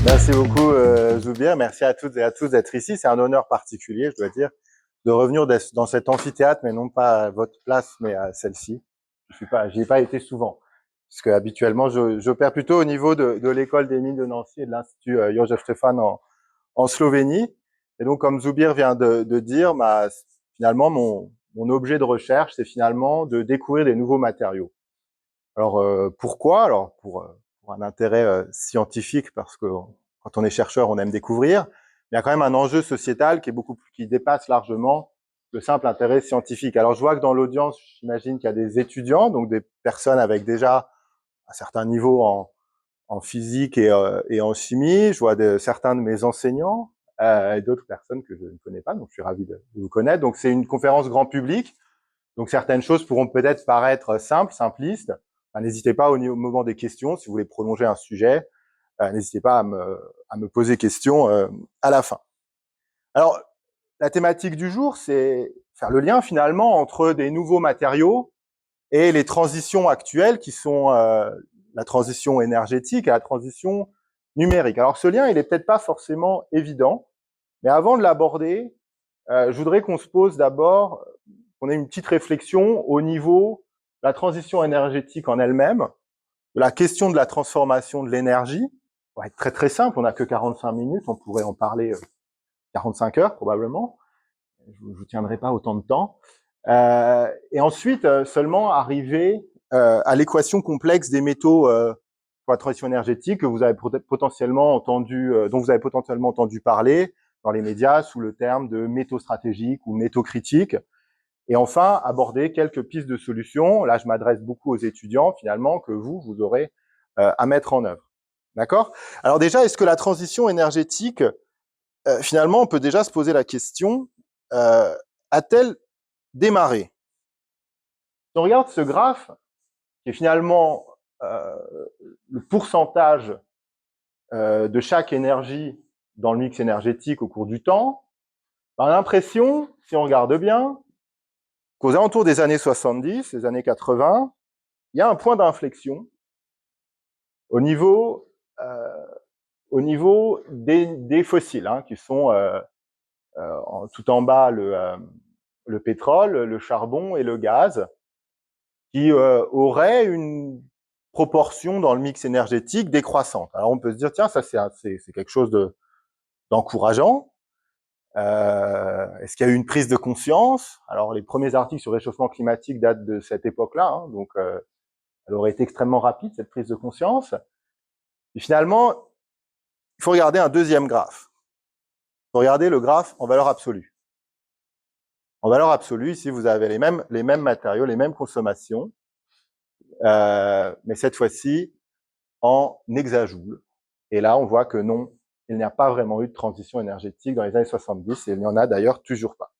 Merci beaucoup, Zoubir. Merci à toutes et à tous d'être ici. C'est un honneur particulier, je dois dire, de revenir dans cet amphithéâtre, mais non pas à votre place, mais à celle-ci. J'y ai pas été souvent, puisque habituellement, j'opère plutôt au niveau de l'école des mines de Nancy et de l'Institut Jožef Stefan en Slovénie. Et donc, comme Zoubir vient de dire, finalement, mon objet de recherche, c'est finalement de découvrir des nouveaux matériaux. Alors, pourquoi? Alors, pour un intérêt scientifique, parce que quand on est chercheur, on aime découvrir. Mais il y a quand même un enjeu sociétal qui dépasse largement le simple intérêt scientifique. Alors, je vois que dans l'audience, j'imagine qu'il y a des étudiants, donc des personnes avec déjà un certain niveau en physique et en chimie. Je vois certains de mes enseignants et d'autres personnes que je ne connais pas, donc je suis ravi de vous connaître. Donc, c'est une conférence grand public. Donc certaines choses pourront peut-être paraître simples, simplistes. Enfin, n'hésitez pas au moment des questions, si vous voulez prolonger un sujet, n'hésitez pas à me poser question à la fin. Alors, la thématique du jour, c'est faire le lien finalement entre des nouveaux matériaux et les transitions actuelles qui sont la transition énergétique et la transition numérique. Alors ce lien, il est peut-être pas forcément évident, mais avant de l'aborder, je voudrais qu'on se pose d'abord, qu'on ait une petite réflexion au niveau de la transition énergétique en elle-même, de la question de la transformation de l'énergie. Ça va être très très simple, on n'a que 45 minutes, on pourrait en parler 45 heures probablement. Je ne vous tiendrai pas autant de temps. Et ensuite, seulement arriver à l'équation complexe des métaux pour la transition énergétique que vous avez potentiellement entendu, dont vous avez potentiellement entendu parler dans les médias sous le terme de métaux stratégiques ou métaux critiques. Et enfin, aborder quelques pistes de solutions. Là, je m'adresse beaucoup aux étudiants, finalement, que vous aurez à mettre en œuvre. D'accord? Alors déjà, est-ce que la transition énergétique, finalement, on peut déjà se poser la question, a-t-elle démarré? Si on regarde ce graphe, qui est finalement le pourcentage de chaque énergie dans le mix énergétique au cours du temps, on a l'impression, si on regarde bien, qu'aux alentours des années 70, des années 80, il y a un point d'inflexion au niveau, euh, des fossiles, hein, qui sont tout en bas le pétrole, le charbon et le gaz, qui auraient une proportion dans le mix énergétique décroissante. Alors on peut se dire, tiens, ça c'est quelque chose d'encourageant. Est-ce qu'il y a eu une prise de conscience? Alors les premiers articles sur le réchauffement climatique datent de cette époque-là, hein, donc elle aurait été extrêmement rapide, cette prise de conscience. Et finalement, il faut regarder un deuxième graphe. Il faut regarder le graphe en valeur absolue. En valeur absolue, ici, vous avez les mêmes matériaux, les mêmes consommations, mais cette fois-ci en hexajoules. Et là, on voit que non, il n'y a pas vraiment eu de transition énergétique dans les années 70, et il n'y en a d'ailleurs toujours pas.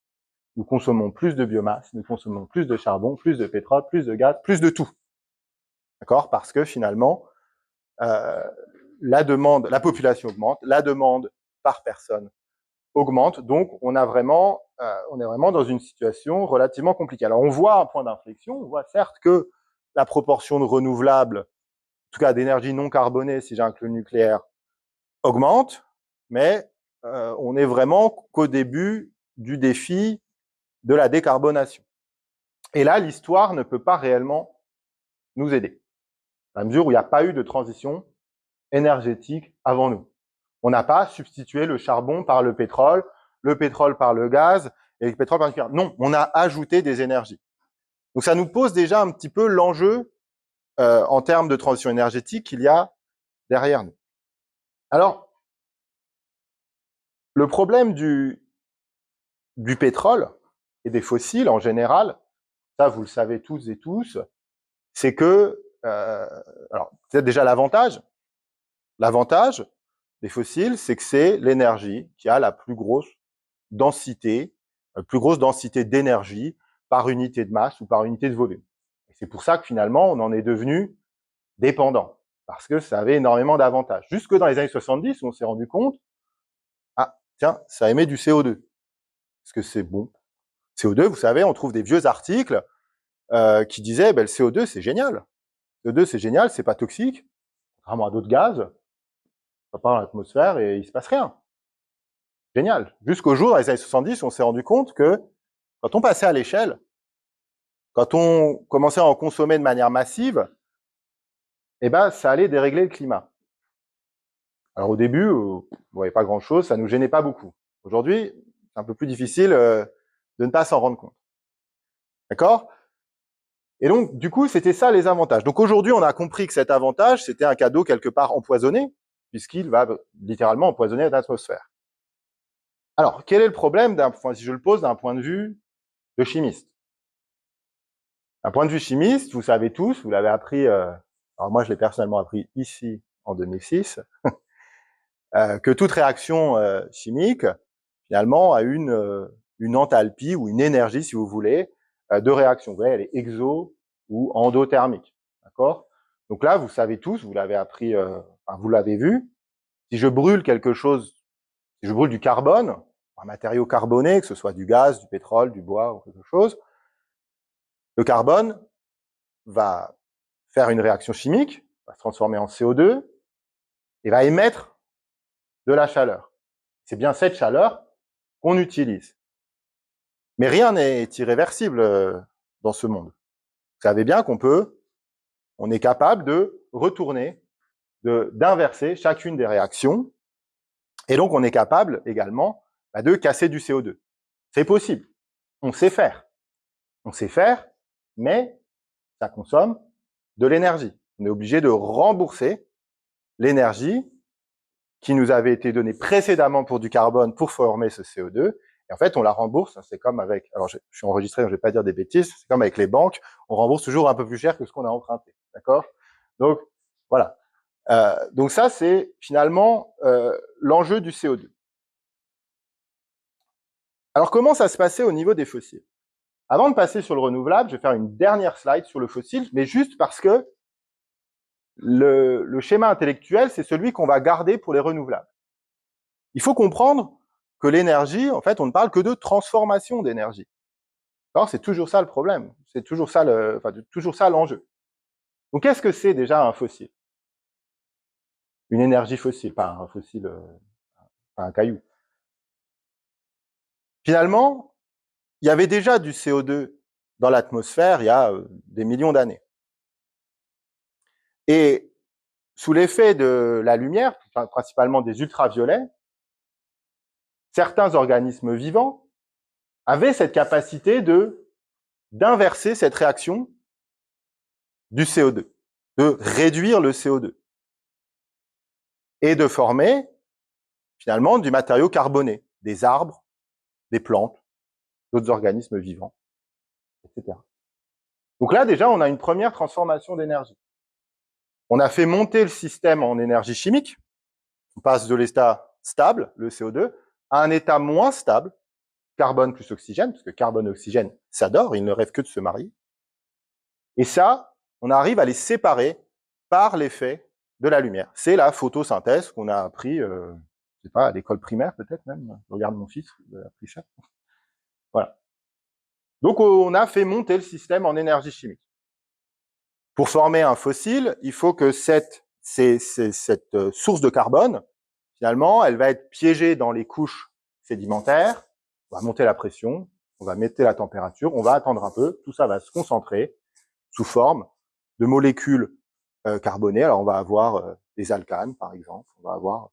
Nous consommons plus de biomasse, nous consommons plus de charbon, plus de pétrole, plus de gaz, plus de tout. D'accord? Parce que finalement, euh, la population augmente, la demande par personne augmente, donc on est vraiment dans une situation relativement compliquée. Alors on voit un point d'inflexion, on voit certes que la proportion de renouvelables, en tout cas d'énergie non carbonée, si j'inclus le nucléaire, augmente, mais on est vraiment qu'au début du défi de la décarbonation. Et là, l'histoire ne peut pas réellement nous aider, à la mesure où il n'y a pas eu de transition énergétique avant nous. On n'a pas substitué le charbon par le pétrole par le gaz et le pétrole par le nucléaire. Non, on a ajouté des énergies. Donc ça nous pose déjà un petit peu l'enjeu en termes de transition énergétique qu'il y a derrière nous. Alors, le problème du pétrole et des fossiles en général, ça vous le savez tous et tous, c'est que, alors peut-être déjà l'avantage des fossiles, c'est que c'est l'énergie qui a la plus grosse densité d'énergie par unité de masse ou par unité de volume. Et c'est pour ça que finalement, on en est devenu dépendant, parce que ça avait énormément d'avantages. Jusque dans les années 70, on s'est rendu compte, ah, tiens, ça émet du CO2. Est-ce que c'est bon? CO2, vous savez, on trouve des vieux articles qui disaient, ben, le CO2, c'est génial. Le CO2, c'est génial, c'est pas toxique, contrairement à d'autres gaz. Ça part dans l'atmosphère et il se passe rien. Génial. Jusqu'au jour, dans les années 70, on s'est rendu compte que quand on passait à l'échelle, quand on commençait à en consommer de manière massive, eh ben, ça allait dérégler le climat. Alors au début, on ne voyait pas grand-chose, ça ne nous gênait pas beaucoup. Aujourd'hui, c'est un peu plus difficile de ne pas s'en rendre compte. D'accord? Et donc, du coup, c'était ça les avantages. Donc aujourd'hui, on a compris que cet avantage, c'était un cadeau quelque part empoisonné, puisqu'il va littéralement empoisonner l'atmosphère. Alors, quel est le problème, si je le pose d'un point de vue de chimiste? D'un point de vue chimiste, vous savez tous, vous l'avez appris, alors moi je l'ai personnellement appris ici en 2006, que toute réaction chimique, finalement, a une enthalpie ou une énergie, si vous voulez, de réaction. Vous voyez, elle est exo ou endothermique. D'accord? Donc là, vous savez tous, vous l'avez appris, enfin, vous l'avez vu, si je brûle quelque chose, si je brûle du carbone, un matériau carboné, que ce soit du gaz, du pétrole, du bois ou quelque chose, le carbone va faire une réaction chimique, va se transformer en CO2 et va émettre de la chaleur. C'est bien cette chaleur qu'on utilise. Mais rien n'est irréversible dans ce monde. Vous savez bien on est capable de retourner, d'inverser chacune des réactions, et donc on est capable également de casser du CO2. C'est possible. On sait faire. On sait faire, mais ça consomme de l'énergie. On est obligé de rembourser l'énergie qui nous avait été donnée précédemment pour du carbone pour former ce CO2. Et en fait, on la rembourse. C'est comme avec, alors je suis enregistré, donc je vais pas dire des bêtises. C'est comme avec les banques, on rembourse toujours un peu plus cher que ce qu'on a emprunté. D'accord? Donc voilà. Donc ça, c'est finalement l'enjeu du CO2. Alors comment ça se passait au niveau des fossiles? Avant de passer sur le renouvelable, je vais faire une dernière slide sur le fossile, mais juste parce que le schéma intellectuel, c'est celui qu'on va garder pour les renouvelables. Il faut comprendre que l'énergie, en fait, on ne parle que de transformation d'énergie. C'est toujours ça le problème. C'est toujours ça toujours ça l'enjeu. Donc, qu'est-ce que c'est déjà un fossile? Une énergie fossile, pas un fossile, pas un caillou. Finalement, il y avait déjà du CO2 dans l'atmosphère il y a des millions d'années. Et sous l'effet de la lumière, principalement des ultraviolets, certains organismes vivants avaient cette capacité d'inverser cette réaction du CO2, de réduire le CO2 et de former finalement du matériau carboné, des arbres, des plantes, d'autres organismes vivants, etc. Donc là, déjà, on a une première transformation d'énergie. On a fait monter le système en énergie chimique. On passe de l'état stable, le CO2, à un état moins stable, carbone plus oxygène, parce que carbone et oxygène s'adorent, ils ne rêvent que de se marier. Et ça, on arrive à les séparer par l'effet de la lumière. C'est la photosynthèse qu'on a appris, je sais pas, à l'école primaire peut-être même. Je regarde mon fils, il a appris ça. Voilà. Donc on a fait monter le système en énergie chimique. Pour former un fossile, il faut que cette source de carbone, finalement, elle va être piégée dans les couches sédimentaires, on va monter la pression, on va mettre la température, on va attendre un peu, tout ça va se concentrer sous forme de molécules carbonées. Alors on va avoir des alcanes, par exemple, on va avoir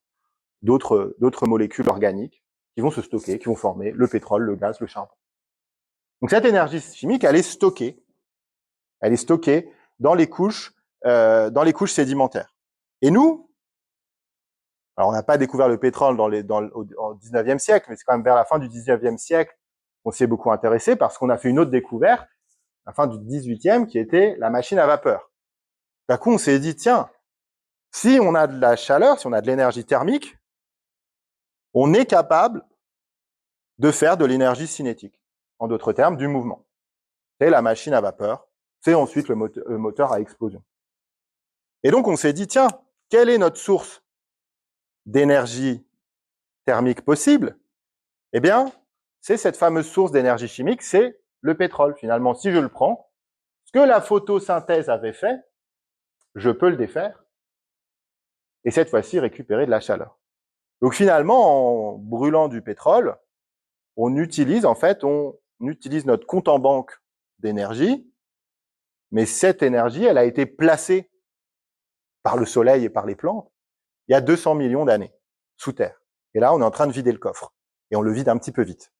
d'autres molécules organiques qui vont se stocker, qui vont former le pétrole, le gaz, le charbon. Donc cette énergie chimique, elle est stockée dans les couches sédimentaires. Et nous, alors on n'a pas découvert le pétrole au 19e siècle, mais c'est quand même vers la fin du 19e siècle qu'on s'y est beaucoup intéressé parce qu'on a fait une autre découverte, à la fin du 18e, qui était la machine à vapeur. D'un coup, on s'est dit, tiens, si on a de la chaleur, si on a de l'énergie thermique, on est capable de faire de l'énergie cinétique. En d'autres termes, du mouvement. C'est la machine à vapeur, c'est ensuite le moteur à explosion. Et donc, on s'est dit, tiens, quelle est notre source d'énergie thermique possible? Eh bien, c'est cette fameuse source d'énergie chimique, c'est le pétrole. Finalement, si je le prends, ce que la photosynthèse avait fait, je peux le défaire et cette fois-ci récupérer de la chaleur. Donc finalement, en brûlant du pétrole, on utilise notre compte en banque d'énergie, mais cette énergie, elle a été placée par le soleil et par les plantes il y a 200 millions d'années, sous terre. Et là, on est en train de vider le coffre. Et on le vide un petit peu vite.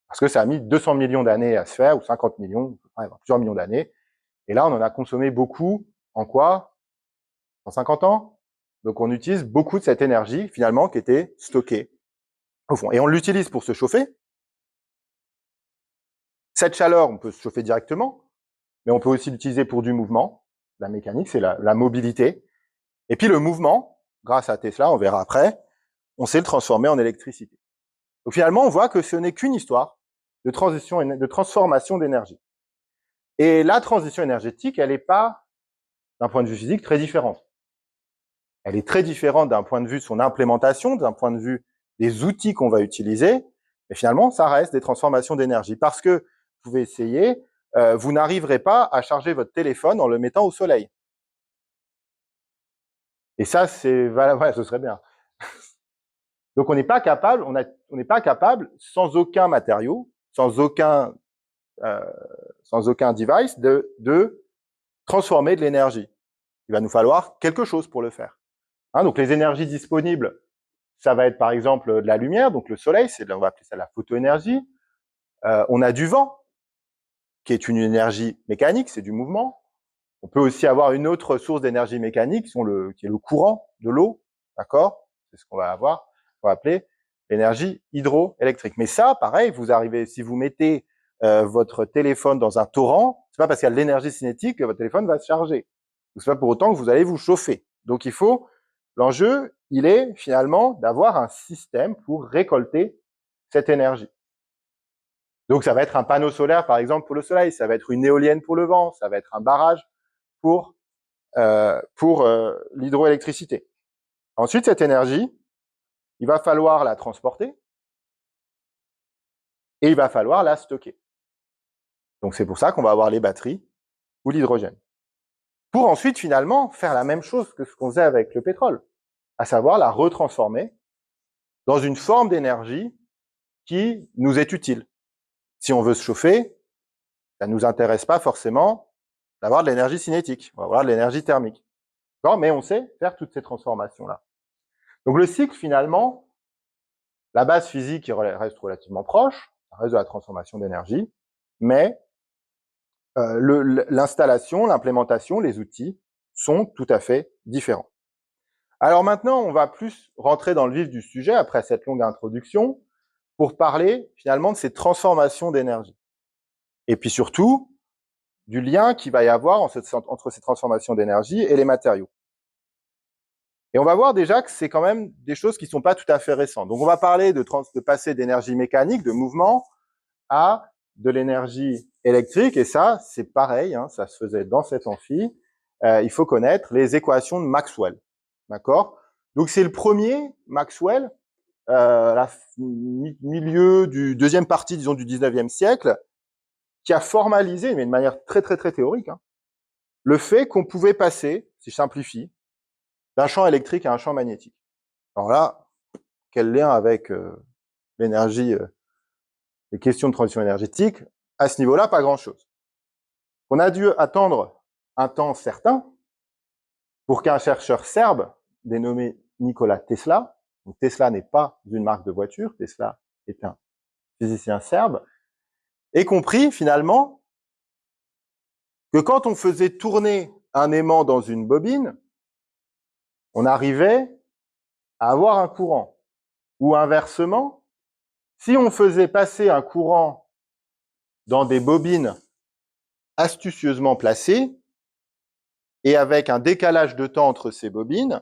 Parce que ça a mis 200 millions d'années à se faire, ou 50 millions, plusieurs millions d'années. Et là, on en a consommé beaucoup. En quoi? En 50 ans? Donc, on utilise beaucoup de cette énergie, finalement, qui était stockée au fond. Et on l'utilise pour se chauffer. Cette chaleur, on peut se chauffer directement, mais on peut aussi l'utiliser pour du mouvement. La mécanique, c'est la mobilité. Et puis le mouvement, grâce à Tesla, on verra après, on sait le transformer en électricité. Donc finalement, on voit que ce n'est qu'une histoire de transformation d'énergie. Et la transition énergétique, elle n'est pas, d'un point de vue physique, très différente. Elle est très différente d'un point de vue de son implémentation, d'un point de vue des outils qu'on va utiliser, mais finalement, ça reste des transformations d'énergie. Parce que, vous pouvez essayer, vous n'arriverez pas à charger votre téléphone en le mettant au soleil. Et ça, ouais, ce serait bien. Donc, on n'est pas capable, sans aucun matériau, sans aucun device, de transformer de l'énergie. Il va nous falloir quelque chose pour le faire. Donc, les énergies disponibles, ça va être par exemple de la lumière, donc le soleil, on va appeler ça la photoénergie. On a du vent, qui est une énergie mécanique, c'est du mouvement. On peut aussi avoir une autre source d'énergie mécanique, qui est le courant de l'eau, d'accord? C'est ce qu'on va avoir, on va appeler l'énergie hydroélectrique. Mais ça, pareil, si vous mettez votre téléphone dans un torrent, c'est pas parce qu'il y a de l'énergie cinétique que votre téléphone va se charger. C'est pas pour autant que vous allez vous chauffer. Donc l'enjeu, il est finalement d'avoir un système pour récolter cette énergie. Donc ça va être un panneau solaire, par exemple, pour le soleil, ça va être une éolienne pour le vent, ça va être un barrage pour l'hydroélectricité. Ensuite, cette énergie, il va falloir la transporter et il va falloir la stocker. Donc c'est pour ça qu'on va avoir les batteries ou l'hydrogène. Pour ensuite, finalement, faire la même chose que ce qu'on faisait avec le pétrole, à savoir la retransformer dans une forme d'énergie qui nous est utile. Si on veut se chauffer, ça ne nous intéresse pas forcément d'avoir de l'énergie cinétique, on va avoir de l'énergie thermique. Mais on sait faire toutes ces transformations-là. Donc le cycle, finalement, la base physique reste relativement proche, ça reste de la transformation d'énergie, mais l'installation, l'implémentation, les outils sont tout à fait différents. Alors maintenant, on va plus rentrer dans le vif du sujet après cette longue introduction pour parler finalement de ces transformations d'énergie. Et puis surtout, du lien qu'il va y avoir entre ces transformations d'énergie et les matériaux. Et on va voir déjà que c'est quand même des choses qui ne sont pas tout à fait récentes. Donc on va parler de passer d'énergie mécanique, de mouvement, à de l'énergie électrique. Et ça, c'est pareil, ça se faisait dans cet amphi. Il faut connaître les équations de Maxwell. D'accord? Donc c'est le premier, Maxwell, la milieu du deuxième partie, disons, du 19e siècle, qui a formalisé, mais de manière très, très, très théorique, le fait qu'on pouvait passer, si je simplifie, d'un champ électrique à un champ magnétique. Alors là, quel lien avec l'énergie, les questions de transition énergétique? À ce niveau-là, pas grand-chose. On a dû attendre un temps certain pour qu'un chercheur serbe, dénommé Nikola Tesla, donc Tesla n'est pas une marque de voiture, Tesla est un physicien serbe, ait compris finalement que quand on faisait tourner un aimant dans une bobine, on arrivait à avoir un courant. Ou inversement, si on faisait passer un courant dans des bobines astucieusement placées et avec un décalage de temps entre ces bobines,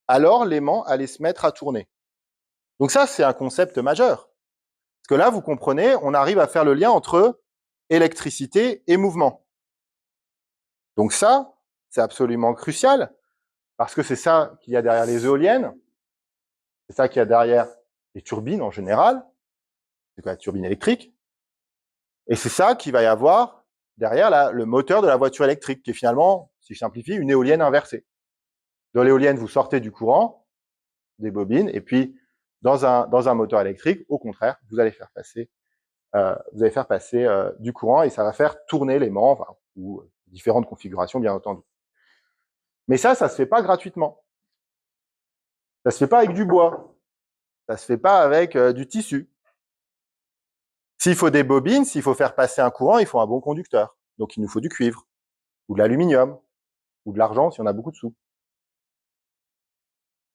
alors l'aimant allait se mettre à tourner. Donc ça, c'est un concept majeur. Parce que là, vous comprenez, on arrive à faire le lien entre électricité et mouvement. Donc ça, c'est absolument crucial, parce que c'est ça qu'il y a derrière les éoliennes, c'est ça qu'il y a derrière les turbines en général, c'est la turbine électrique, et c'est ça qu'il va y avoir derrière le moteur de la voiture électrique, qui est finalement, si je simplifie, une éolienne inversée. Dans l'éolienne, vous sortez du courant, des bobines, et puis dans un moteur électrique, au contraire, vous allez faire passer du courant et ça va faire tourner l'aimant, enfin, ou différentes configurations, bien entendu. Mais ça se fait pas gratuitement. Ça se fait pas avec du bois. Ça se fait pas avec du tissu. S'il faut des bobines, s'il faut faire passer un courant, il faut un bon conducteur. Donc, il nous faut du cuivre, ou de l'aluminium, ou de l'argent si on a beaucoup de sous.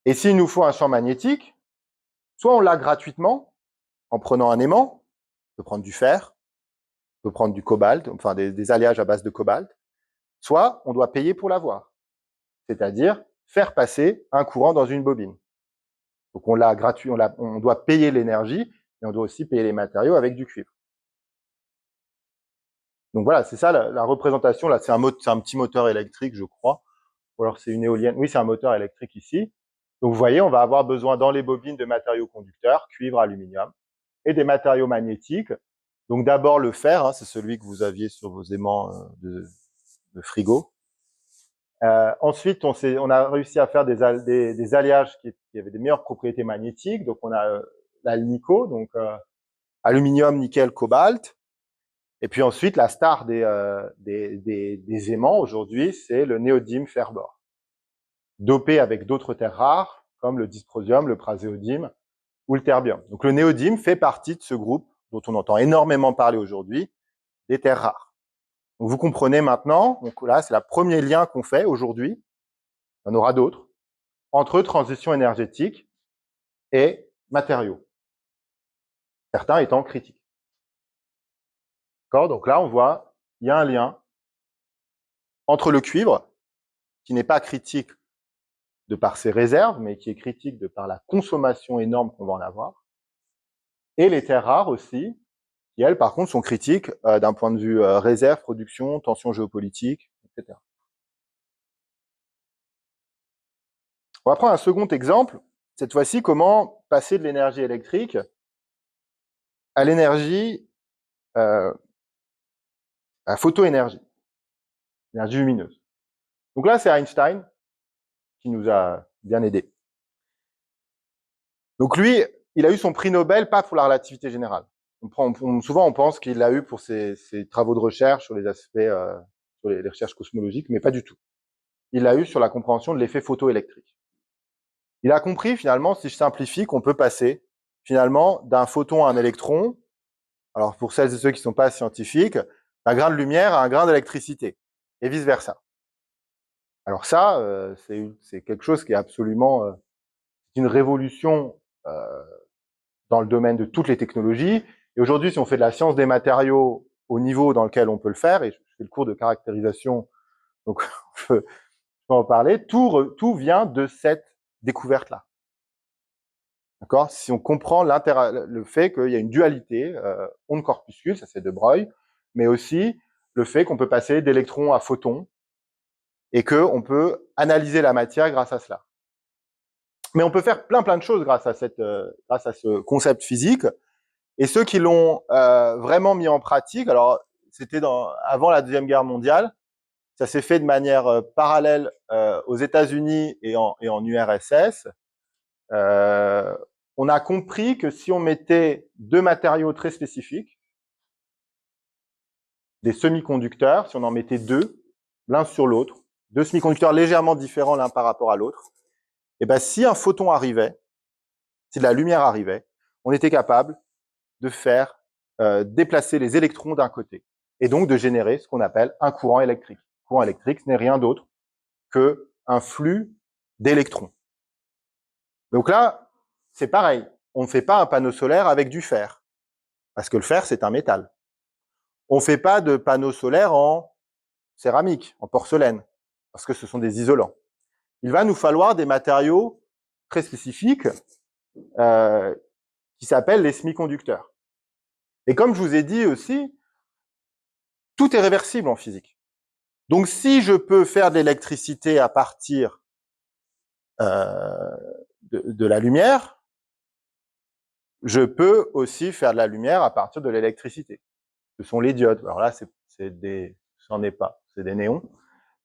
Et s'il nous faut un champ magnétique, soit on l'a gratuitement, en prenant un aimant, on peut prendre du fer, on peut prendre du cobalt, enfin des alliages à base de cobalt, soit on doit payer pour l'avoir, c'est-à-dire faire passer un courant dans une bobine. Donc on l'a gratuit, on doit payer l'énergie, mais on doit aussi payer les matériaux avec du cuivre. Donc voilà, c'est ça la représentation. Là, c'est un petit moteur électrique, je crois. Ou alors c'est une éolienne. Oui, c'est un moteur électrique ici. Donc vous voyez, on va avoir besoin dans les bobines de matériaux conducteurs, cuivre, aluminium, et des matériaux magnétiques. Donc d'abord le fer, hein, c'est celui que vous aviez sur vos aimants de frigo. Ensuite, on a réussi à faire des alliages qui avaient des meilleures propriétés magnétiques. Donc on a l'alnico, donc aluminium, nickel, cobalt. Et puis ensuite, la star des aimants aujourd'hui, c'est le néodyme fer-bore, dopé avec d'autres terres rares, comme le dysprosium, le praséodyme ou le terbium. Donc le néodyme fait partie de ce groupe dont on entend énormément parler aujourd'hui, des terres rares. Donc vous comprenez maintenant, donc là, c'est le premier lien qu'on fait aujourd'hui, il y en aura d'autres, entre transition énergétique et matériaux, certains étant critiques. D'accord ? Donc là, on voit, il y a un lien entre le cuivre, qui n'est pas critique de par ses réserves, mais qui est critique de par la consommation énorme qu'on va en avoir, et les terres rares aussi, qui elles, par contre, sont critiques d'un point de vue réserve, production, tension géopolitique, etc. On va prendre un second exemple, cette fois-ci, comment passer de l'énergie électrique à l'énergie, à photoénergie, énergie lumineuse. Donc là, c'est Einstein qui nous a bien aidés. Donc lui, il a eu son prix Nobel pas pour la relativité générale. Souvent, on pense qu'il l'a eu pour ses travaux de recherche sur les aspects, sur les recherches cosmologiques, mais pas du tout. Il l'a eu sur la compréhension de l'effet photoélectrique. Il a compris, finalement, si je simplifie, qu'on peut passer, finalement, d'un photon à un électron. Alors, pour celles et ceux qui ne sont pas scientifiques, un grain de lumière à un grain d'électricité, et vice-versa. Alors ça, c'est quelque chose qui est absolument une révolution dans le domaine de toutes les technologies. Et aujourd'hui, si on fait de la science des matériaux au niveau dans lequel on peut le faire, et je fais le cours de caractérisation, donc je peux en parler, tout vient de cette découverte-là. D'accord ? Si on comprend le fait qu'il y a une dualité onde-corpuscule, ça c'est de Broglie, mais aussi le fait qu'on peut passer d'électrons à photons et qu'on peut analyser la matière grâce à cela. Mais on peut faire plein de choses grâce à ce concept physique. Et ceux qui l'ont vraiment mis en pratique, alors c'était avant la Deuxième Guerre mondiale, ça s'est fait de manière parallèle aux États-Unis et en URSS. On a compris que si on mettait deux matériaux très spécifiques, des semi-conducteurs, si on en mettait deux, l'un sur l'autre, deux semi-conducteurs légèrement différents l'un par rapport à l'autre, et ben si un photon arrivait, si de la lumière arrivait, on était capable de faire déplacer les électrons d'un côté, et donc de générer ce qu'on appelle un courant électrique. Le courant électrique, ce n'est rien d'autre qu'un flux d'électrons. Donc là, c'est pareil, on ne fait pas un panneau solaire avec du fer, parce que le fer, c'est un métal. On ne fait pas de panneaux solaires en céramique, en porcelaine, parce que ce sont des isolants. Il va nous falloir des matériaux très spécifiques qui s'appellent les semi-conducteurs. Et comme je vous ai dit aussi, tout est réversible en physique. Donc si je peux faire de l'électricité à partir de la lumière, je peux aussi faire de la lumière à partir de l'électricité. Ce sont les diodes. Alors là, c'en est pas, c'est des néons.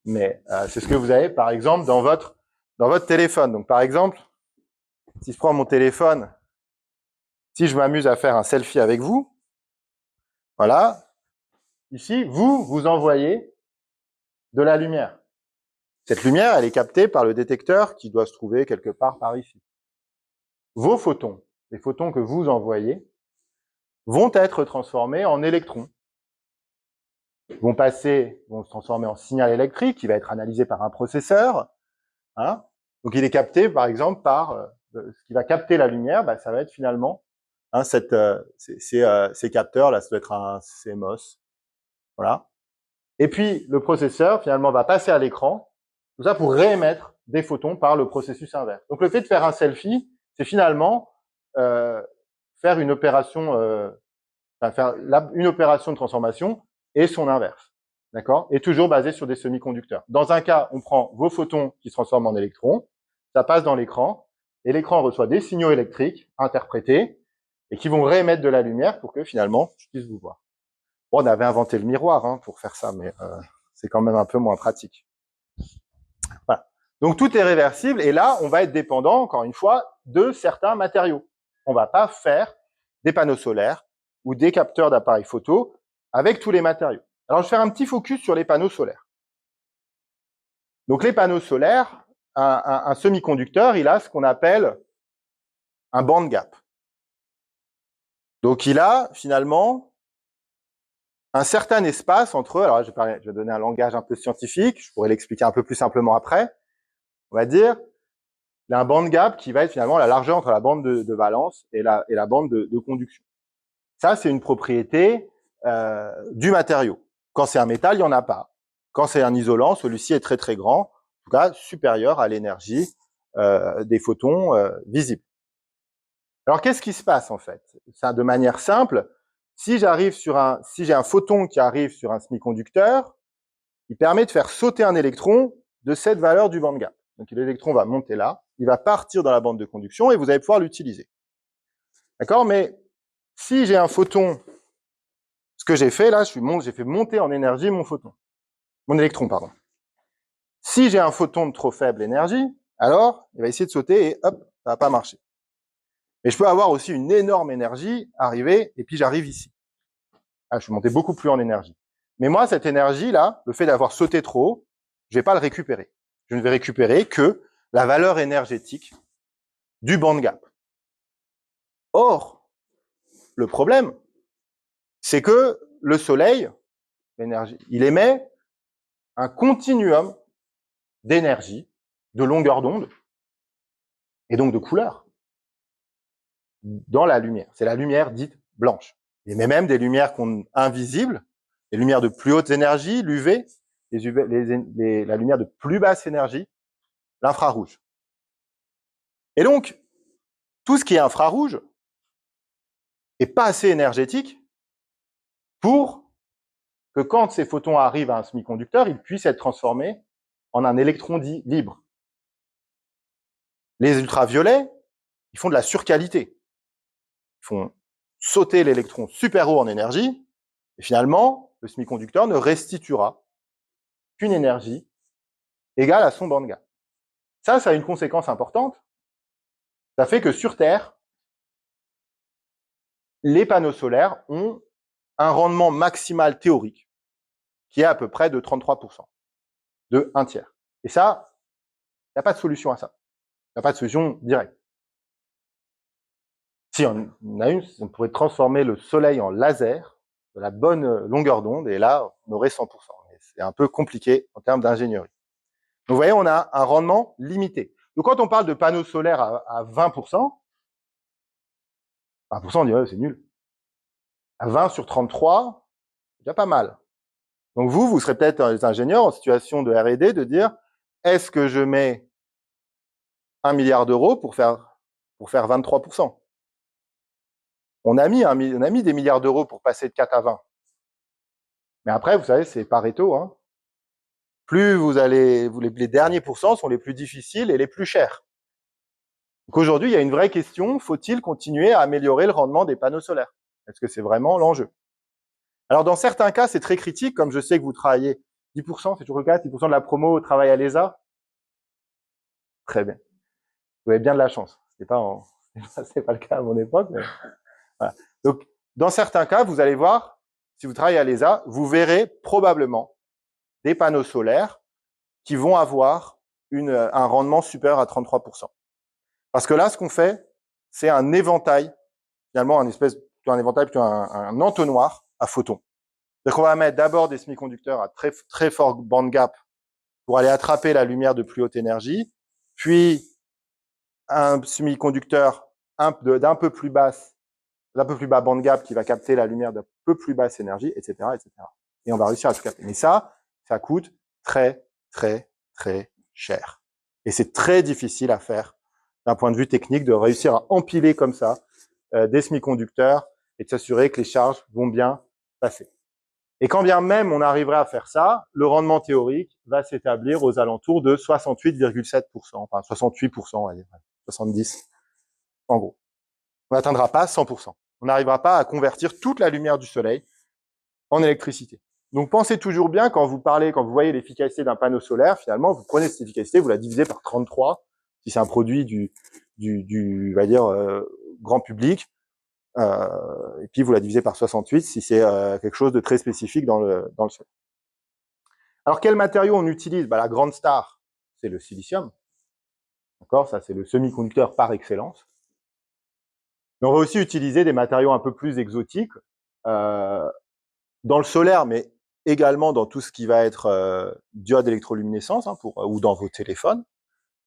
Mais c'est ce que vous avez, par exemple, dans dans votre téléphone. Donc, par exemple, si je prends mon téléphone, si je m'amuse à faire un selfie avec vous, voilà, ici, vous envoyez de la lumière. Cette lumière, elle est captée par le détecteur qui doit se trouver quelque part par ici. Vos photons, les photons que vous envoyez, vont être transformés en électrons, vont se transformer en signal électrique qui va être analysé par un processeur. Hein. Donc, il est capté, par exemple, par ce qui va capter la lumière, ça va être finalement ces capteurs, là, ça doit être un CMOS. Voilà. Et puis, le processeur, finalement, va passer à l'écran, tout ça pour réémettre des photons par le processus inverse. Donc, le fait de faire un selfie, c'est finalement faire une opération, une opération de transformation et son inverse. D'accord? Et toujours basé sur des semi-conducteurs. Dans un cas, on prend vos photons qui se transforment en électrons, ça passe dans l'écran, et l'écran reçoit des signaux électriques interprétés, et qui vont réémettre de la lumière pour que finalement, je puisse vous voir. Bon, on avait inventé le miroir pour faire ça, mais c'est quand même un peu moins pratique. Voilà. Donc tout est réversible, et là, on va être dépendant, encore une fois, de certains matériaux. On va pas faire des panneaux solaires ou des capteurs d'appareils photo avec tous les matériaux. Alors, je vais faire un petit focus sur les panneaux solaires. Donc, les panneaux solaires, un semi-conducteur, il a ce qu'on appelle un band gap. Donc, il a finalement un certain espace entre eux. Alors, je vais donner un langage un peu scientifique, je pourrais l'expliquer un peu plus simplement après. On va dire, il a un band gap qui va être finalement la largeur entre la bande de valence et la bande de conduction. Ça, c'est une propriété du matériau. Quand c'est un métal, il n'y en a pas. Quand c'est un isolant, celui-ci est très très grand, en tout cas supérieur à l'énergie des photons visibles. Alors qu'est-ce qui se passe en fait? Ça, de manière simple, si j'ai un photon qui arrive sur un semi-conducteur, il permet de faire sauter un électron de cette valeur du band gap. Donc l'électron va monter là, il va partir dans la bande de conduction et vous allez pouvoir l'utiliser. D'accord? Mais si j'ai un photon, ce que j'ai fait là, j'ai fait monter en énergie mon électron, pardon. Si j'ai un photon de trop faible énergie, alors il va essayer de sauter et hop, ça va pas marcher. Mais je peux avoir aussi une énorme énergie arriver et puis j'arrive ici. Ah, je suis monté beaucoup plus en énergie. Mais moi, cette énergie-là, le fait d'avoir sauté trop haut, je vais pas le récupérer. Je ne vais récupérer que la valeur énergétique du band gap. Or, le problème, c'est que le Soleil, l'énergie, il émet un continuum d'énergie, de longueur d'onde, et donc de couleur, dans la lumière. C'est la lumière dite blanche. Il y a même des lumières invisibles, des lumières de plus haute énergie, l'UV, la lumière de plus basse énergie, l'infrarouge. Et donc, tout ce qui est infrarouge est pas assez énergétique pour que quand ces photons arrivent à un semi-conducteur, ils puissent être transformés en un électron dit libre. Les ultraviolets, ils font de la surqualité. Ils font sauter l'électron super haut en énergie, et finalement, le semi-conducteur ne restituera qu'une énergie égale à son band gap. Ça a une conséquence importante. Ça fait que sur Terre, les panneaux solaires ont un rendement maximal théorique qui est à peu près de 33%, de 1/3. Et ça, il n'y a pas de solution à ça. Il n'y a pas de solution directe. Si on a une, on pourrait transformer le soleil en laser de la bonne longueur d'onde, et là, on aurait 100%. Mais c'est un peu compliqué en termes d'ingénierie. Donc, vous voyez, on a un rendement limité. Donc, quand on parle de panneaux solaires à 20%, 20%, on dirait, c'est nul. À 20 sur 33, c'est déjà pas mal. Donc, vous serez peut-être les ingénieurs en situation de R&D de dire, est-ce que je mets 1 milliard d'euros pour faire 23%? On a mis des milliards d'euros pour passer de 4 à 20. Mais après, vous savez, c'est Pareto. Hein. Plus les derniers pourcents sont les plus difficiles et les plus chers. Donc aujourd'hui, il y a une vraie question, faut-il continuer à améliorer le rendement des panneaux solaires? Est-ce que c'est vraiment l'enjeu? Alors dans certains cas, c'est très critique, comme je sais que vous travaillez 10%, c'est toujours le cas, 10% de la promo au travail à l'ESA. Très bien. Vous avez bien de la chance. C'est pas le cas à mon époque, mais voilà. Donc, dans certains cas, vous allez voir, si vous travaillez à l'ESA, vous verrez probablement des panneaux solaires qui vont avoir un rendement supérieur à 33%. Parce que là, ce qu'on fait, c'est un éventail, finalement, un éventail, plutôt un entonnoir à photons. Donc, on va mettre d'abord des semi-conducteurs à très, très fort band gap pour aller attraper la lumière de plus haute énergie, puis un semi-conducteur d'un peu plus bas band gap qui va capter la lumière d'un peu plus basse énergie, etc., etc. Et on va réussir à tout capter. Mais ça coûte très, très, très cher. Et c'est très difficile à faire d'un point de vue technique de réussir à empiler comme ça des semi-conducteurs et de s'assurer que les charges vont bien passer. Et quand bien même on arriverait à faire ça, le rendement théorique va s'établir aux alentours de 68,7%, enfin 68%, on va dire, 70, en gros. On n'atteindra pas 100%. On n'arrivera pas à convertir toute la lumière du soleil en électricité. Donc pensez toujours bien quand vous voyez l'efficacité d'un panneau solaire, finalement, vous prenez cette efficacité, vous la divisez par 33, si c'est un produit on va dire, grand public, et puis vous la divisez par 68 si c'est quelque chose de très spécifique dans le soleil. Alors, quel matériau on utilise? La grande star, c'est le silicium. D'accord? Ça, c'est le semi-conducteur par excellence. Mais on va aussi utiliser des matériaux un peu plus exotiques dans le solaire, mais également dans tout ce qui va être diode électroluminescence ou dans vos téléphones.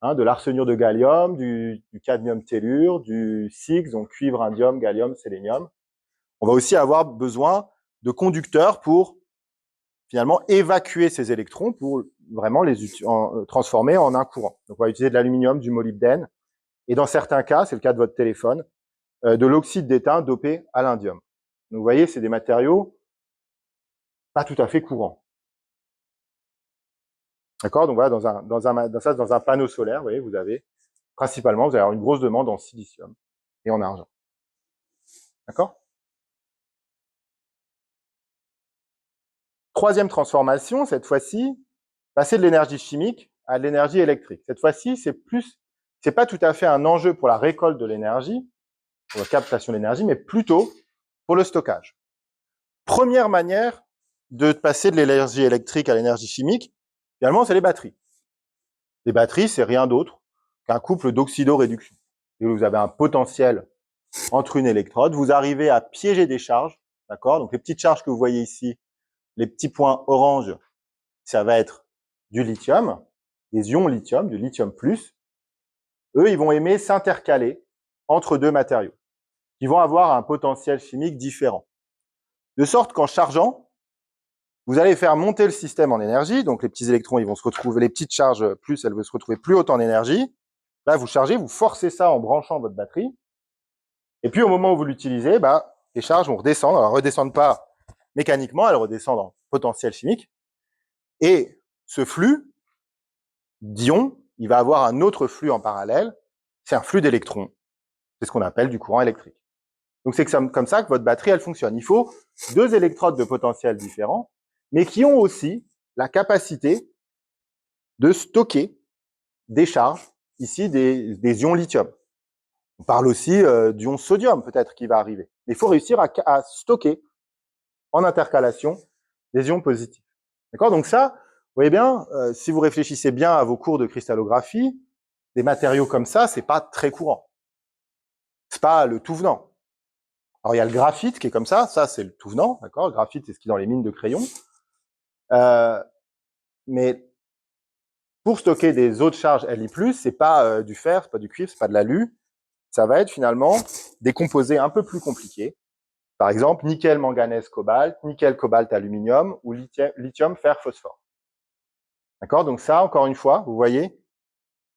De l'arsenure de gallium, du cadmium tellure, du SiC, donc cuivre, indium, gallium, sélénium. On va aussi avoir besoin de conducteurs pour finalement évacuer ces électrons pour vraiment les transformer en un courant. Donc on va utiliser de l'aluminium, du molybdène, et dans certains cas, c'est le cas de votre téléphone, de l'oxyde d'étain dopé à l'indium. Donc vous voyez, c'est des matériaux pas tout à fait courants. D'accord? Donc voilà, dans un panneau solaire, vous voyez, vous allez avoir une grosse demande en silicium et en argent. D'accord? Troisième transformation, cette fois-ci, passer de l'énergie chimique à de l'énergie électrique. Cette fois-ci, c'est pas tout à fait un enjeu pour la récolte de l'énergie, pour la captation de l'énergie, mais plutôt pour le stockage. Première manière de passer de l'énergie électrique à l'énergie chimique, finalement, c'est les batteries. Les batteries, c'est rien d'autre qu'un couple d'oxydoréduction. Et vous avez un potentiel entre une électrode, vous arrivez à piéger des charges, d'accord? Donc les petites charges que vous voyez ici, les petits points orange, ça va être du lithium, des ions lithium, du lithium plus. Eux, ils vont aimer s'intercaler entre deux matériaux qui vont avoir un potentiel chimique différent. De sorte qu'en chargeant, vous allez faire monter le système en énergie, donc les petits électrons, ils vont se retrouver, les petites charges plus, elles vont se retrouver plus hautes en énergie. Là, vous chargez, vous forcez ça en branchant votre batterie. Et puis, au moment où vous l'utilisez, les charges vont redescendre. Alors, elles ne redescendent pas mécaniquement, elles redescendent en potentiel chimique. Et ce flux d'ions, il va avoir un autre flux en parallèle. C'est un flux d'électrons. C'est ce qu'on appelle du courant électrique. Donc, c'est comme ça que votre batterie, elle fonctionne. Il faut deux électrodes de potentiel différents, mais qui ont aussi la capacité de stocker des charges, ici des ions lithium. On parle aussi d'ions sodium, peut-être, qui va arriver. Mais il faut réussir à stocker en intercalation des ions positifs. D'accord? Donc ça, vous voyez bien, si vous réfléchissez bien à vos cours de cristallographie, des matériaux comme ça, c'est pas très courant. C'est pas le tout venant. Alors, il y a le graphite qui est comme ça c'est le tout venant, d'accord? Le graphite, c'est ce qui est dans les mines de crayon. Mais pour stocker des autres charges Li+, c'est pas du fer, c'est pas du cuivre, c'est pas de l'alu. Ça va être finalement des composés un peu plus compliqués. Par exemple, nickel, manganèse, cobalt, nickel, cobalt, aluminium ou lithium, fer, phosphore. D'accord? Donc ça, encore une fois, vous voyez,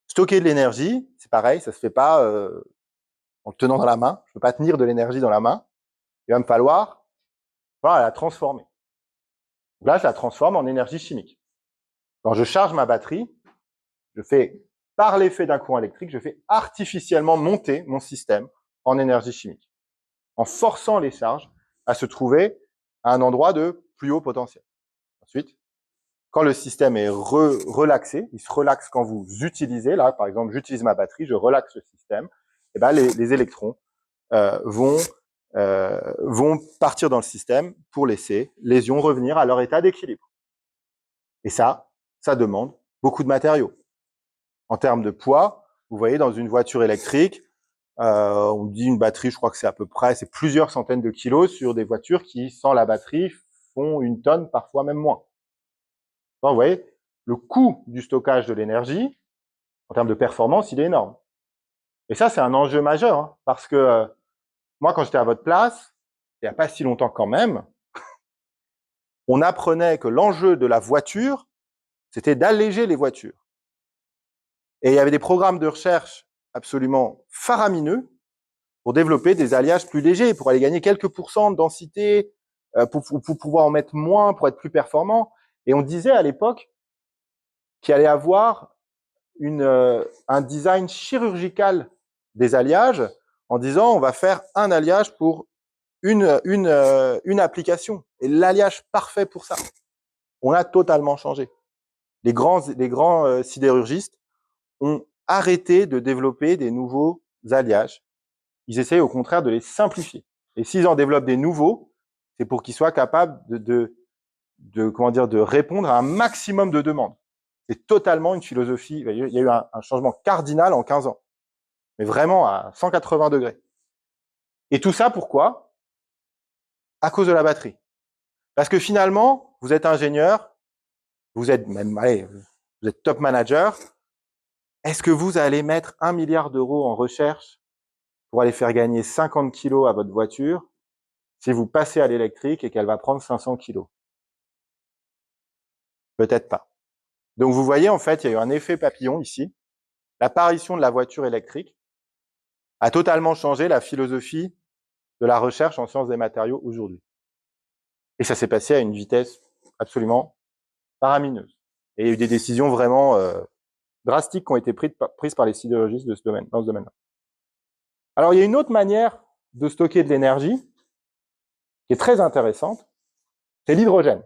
stocker de l'énergie, c'est pareil, ça se fait pas en le tenant dans la main. Je peux pas tenir de l'énergie dans la main. Il va me falloir la transformer. Donc là, je la transforme en énergie chimique. Quand je charge ma batterie, je fais, par l'effet d'un courant électrique, je fais artificiellement monter mon système en énergie chimique, en forçant les charges à se trouver à un endroit de plus haut potentiel. Ensuite, quand le système est relaxé, il se relaxe quand vous utilisez, là, par exemple, j'utilise ma batterie, je relaxe le système, et ben les électrons vont partir dans le système pour laisser les ions revenir à leur état d'équilibre. Et ça demande beaucoup de matériaux. En termes de poids, vous voyez, dans une voiture électrique, on dit une batterie, je crois que c'est à peu près, c'est plusieurs centaines de kilos sur des voitures qui, sans la batterie, font 1 tonne, parfois même moins. Donc, vous voyez, le coût du stockage de l'énergie, en termes de performance, il est énorme. Et ça, c'est un enjeu majeur, hein, parce que moi, quand j'étais à votre place, il n'y a pas si longtemps quand même, on apprenait que l'enjeu de la voiture, c'était d'alléger les voitures. Et il y avait des programmes de recherche absolument faramineux pour développer des alliages plus légers, pour aller gagner quelques pourcents de densité, pour pouvoir en mettre moins, pour être plus performant. Et on disait à l'époque qu'il allait avoir un design chirurgical des alliages, en disant on va faire un alliage pour une application. Et l'alliage parfait pour ça. On a totalement changé. Les grands sidérurgistes ont arrêté de développer des nouveaux alliages. Ils essayent au contraire de les simplifier. Et s'ils en développent des nouveaux, c'est pour qu'ils soient capables de répondre à un maximum de demandes. C'est totalement une philosophie. Il y a eu un changement cardinal en 15 ans. Mais vraiment à 180 degrés. Et tout ça, pourquoi? À cause de la batterie. Parce que finalement, vous êtes ingénieur, vous êtes vous êtes top manager. Est-ce que vous allez mettre 1 milliard d'euros en recherche pour aller faire gagner 50 kilos à votre voiture si vous passez à l'électrique et qu'elle va prendre 500 kilos? Peut-être pas. Donc vous voyez, en fait, il y a eu un effet papillon ici. L'apparition de la voiture électrique a totalement changé la philosophie de la recherche en sciences des matériaux aujourd'hui. Et ça s'est passé à une vitesse absolument faramineuse. Et il y a eu des décisions vraiment drastiques qui ont été prises par les sidérurgistes dans ce domaine-là. Alors, il y a une autre manière de stocker de l'énergie qui est très intéressante, c'est l'hydrogène.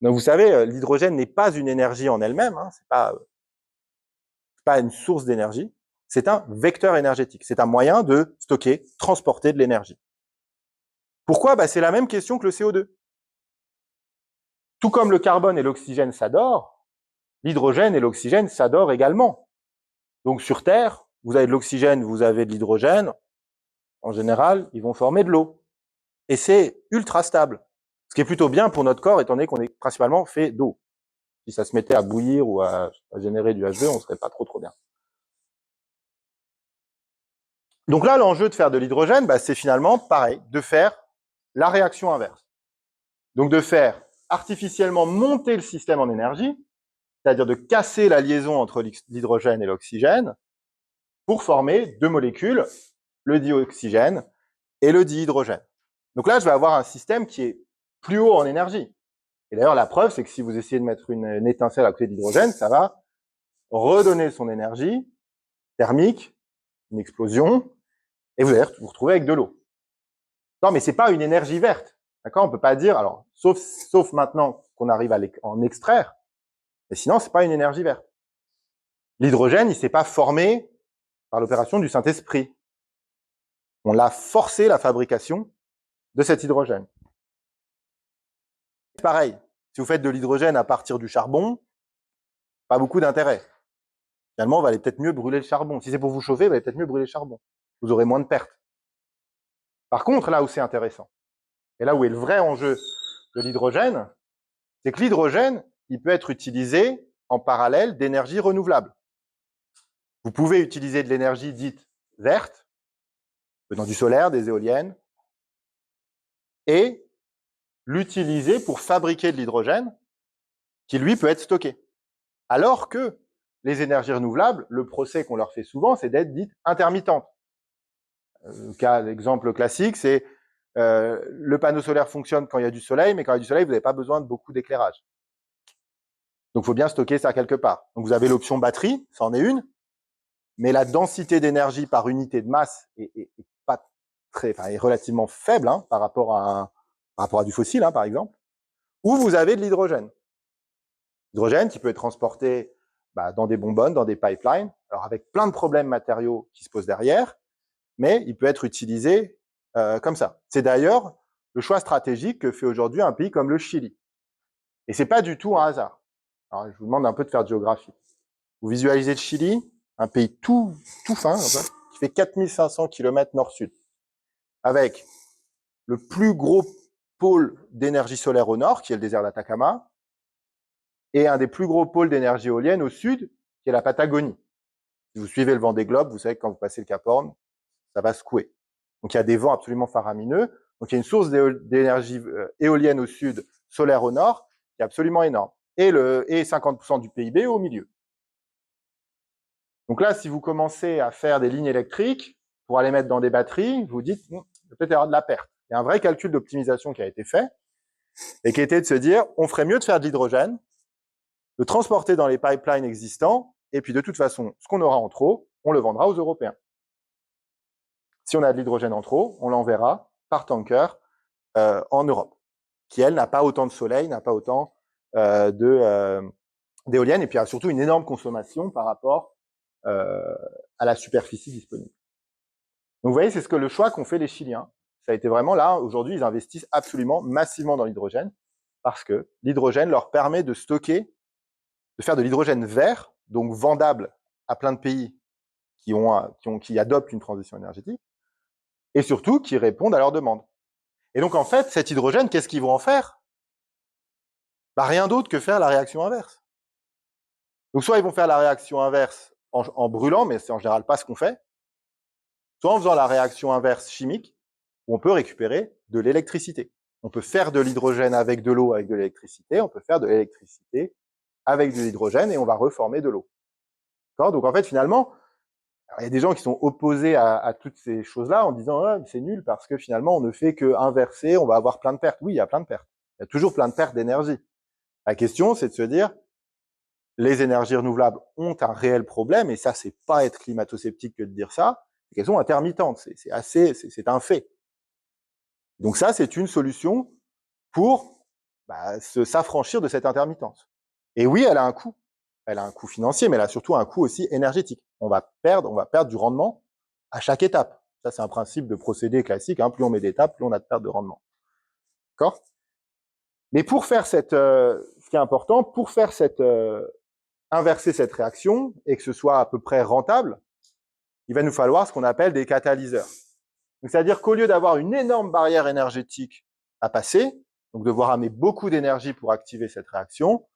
Donc, vous savez, l'hydrogène n'est pas une énergie en elle-même, hein, c'est pas une source d'énergie, c'est un vecteur énergétique. C'est un moyen de stocker, transporter de l'énergie. Pourquoi? C'est la même question que le CO2. Tout comme le carbone et l'oxygène s'adorent, l'hydrogène et l'oxygène s'adorent également. Donc sur Terre, vous avez de l'oxygène, vous avez de l'hydrogène, en général, ils vont former de l'eau. Et c'est ultra stable. Ce qui est plutôt bien pour notre corps, étant donné qu'on est principalement fait d'eau. Si ça se mettait à bouillir ou à générer du H2, on serait pas trop bien. Donc là, l'enjeu de faire de l'hydrogène, c'est finalement pareil, de faire la réaction inverse. Donc de faire artificiellement monter le système en énergie, c'est-à-dire de casser la liaison entre l'hydrogène et l'oxygène pour former deux molécules, le dioxygène et le dihydrogène. Donc là, je vais avoir un système qui est plus haut en énergie. Et d'ailleurs, la preuve, c'est que si vous essayez de mettre une étincelle à côté de l'hydrogène, ça va redonner son énergie thermique, une explosion, et vous allez vous retrouver avec de l'eau. Non, mais c'est pas une énergie verte. D'accord? On peut pas dire, alors, sauf maintenant qu'on arrive à en extraire, mais sinon, c'est pas une énergie verte. L'hydrogène, il s'est pas formé par l'opération du Saint-Esprit. On l'a forcé la fabrication de cet hydrogène. Pareil, si vous faites de l'hydrogène à partir du charbon, pas beaucoup d'intérêt. Finalement, on va aller peut-être mieux brûler le charbon. Si c'est pour vous chauffer, vous allez peut-être mieux brûler le charbon. Vous aurez moins de pertes. Par contre, là où c'est intéressant, et là où est le vrai enjeu de l'hydrogène, c'est que l'hydrogène, il peut être utilisé en parallèle d'énergie renouvelable. Vous pouvez utiliser de l'énergie dite verte, dans du solaire, des éoliennes, et l'utiliser pour fabriquer de l'hydrogène qui, lui, peut être stocké. Alors que les énergies renouvelables, le procès qu'on leur fait souvent, c'est d'être dites intermittentes. L'exemple classique, c'est le panneau solaire fonctionne quand il y a du soleil, mais quand il y a du soleil, vous n'avez pas besoin de beaucoup d'éclairage. Donc, il faut bien stocker ça quelque part. Donc, vous avez l'option batterie, ça en est une, mais la densité d'énergie par unité de masse est relativement faible par rapport à du fossile, par exemple. Ou vous avez de l'hydrogène. L'hydrogène qui peut être transporté dans des bonbonnes, dans des pipelines, alors avec plein de problèmes matériaux qui se posent derrière, mais il peut être utilisé comme ça. C'est d'ailleurs le choix stratégique que fait aujourd'hui un pays comme le Chili. Et c'est pas du tout un hasard. Alors, je vous demande un peu de faire de géographie. Vous visualisez le Chili, un pays tout fin, qui fait 4500 km nord-sud, avec le plus gros pôle d'énergie solaire au nord, qui est le désert d'Atacama, et un des plus gros pôles d'énergie éolienne au sud, qui est la Patagonie. Si vous suivez le vent des globes, vous savez que quand vous passez le Cap Horn, ça va secouer. Donc il y a des vents absolument faramineux. Donc il y a une source d'énergie éolienne au sud, solaire au nord, qui est absolument énorme. Et 50% du PIB au milieu. Donc là, si vous commencez à faire des lignes électriques pour aller mettre dans des batteries, vous dites, il va peut-être y avoir de la perte. Il y a un vrai calcul d'optimisation qui a été fait et qui était de se dire, on ferait mieux de faire de l'hydrogène, de transporter dans les pipelines existants, et puis de toute façon, ce qu'on aura en trop, on le vendra aux Européens. Si on a de l'hydrogène en trop, on l'enverra par tanker en Europe, qui, elle, n'a pas autant de soleil, n'a pas autant d'éoliennes, et puis a surtout une énorme consommation par rapport à la superficie disponible. Donc vous voyez, c'est ce que le choix qu'ont fait les Chiliens. Ça a été vraiment là, aujourd'hui, ils investissent absolument massivement dans l'hydrogène, parce que l'hydrogène leur permet de stocker, de faire de l'hydrogène vert, donc vendable à plein de pays qui adoptent une transition énergétique, et surtout qui répondent à leurs demandes. Et donc en fait, cet hydrogène, qu'est-ce qu'ils vont en faire? Rien d'autre que faire la réaction inverse. Donc soit ils vont faire la réaction inverse en brûlant, mais c'est en général pas ce qu'on fait, soit en faisant la réaction inverse chimique, où on peut récupérer de l'électricité. On peut faire de l'hydrogène avec de l'eau, avec de l'électricité, on peut faire de l'électricité avec de l'hydrogène et on va reformer de l'eau. Donc en fait, finalement, il y a des gens qui sont opposés à toutes ces choses-là en disant ah, c'est nul parce que finalement on ne fait que inverser, on va avoir plein de pertes. Oui, il y a plein de pertes. Il y a toujours plein de pertes d'énergie. La question, c'est de se dire les énergies renouvelables ont un réel problème, et ça, c'est pas être climato-sceptique que de dire ça, c'est qu'elles sont intermittentes, c'est un fait. Donc ça, c'est une solution pour s'affranchir de cette intermittence. Et oui, elle a un coût. Elle a un coût financier, mais elle a surtout un coût aussi énergétique. On va perdre du rendement à chaque étape. Ça, c'est un principe de procédé classique. Plus on met d'étapes, plus on a de perte de rendement. D'accord? Mais pour faire ce qui est important, pour faire inverser cette réaction et que ce soit à peu près rentable, il va nous falloir ce qu'on appelle des catalyseurs. C'est-à-dire qu'au lieu d'avoir une énorme barrière énergétique à passer, donc devoir amener beaucoup d'énergie pour activer cette réaction,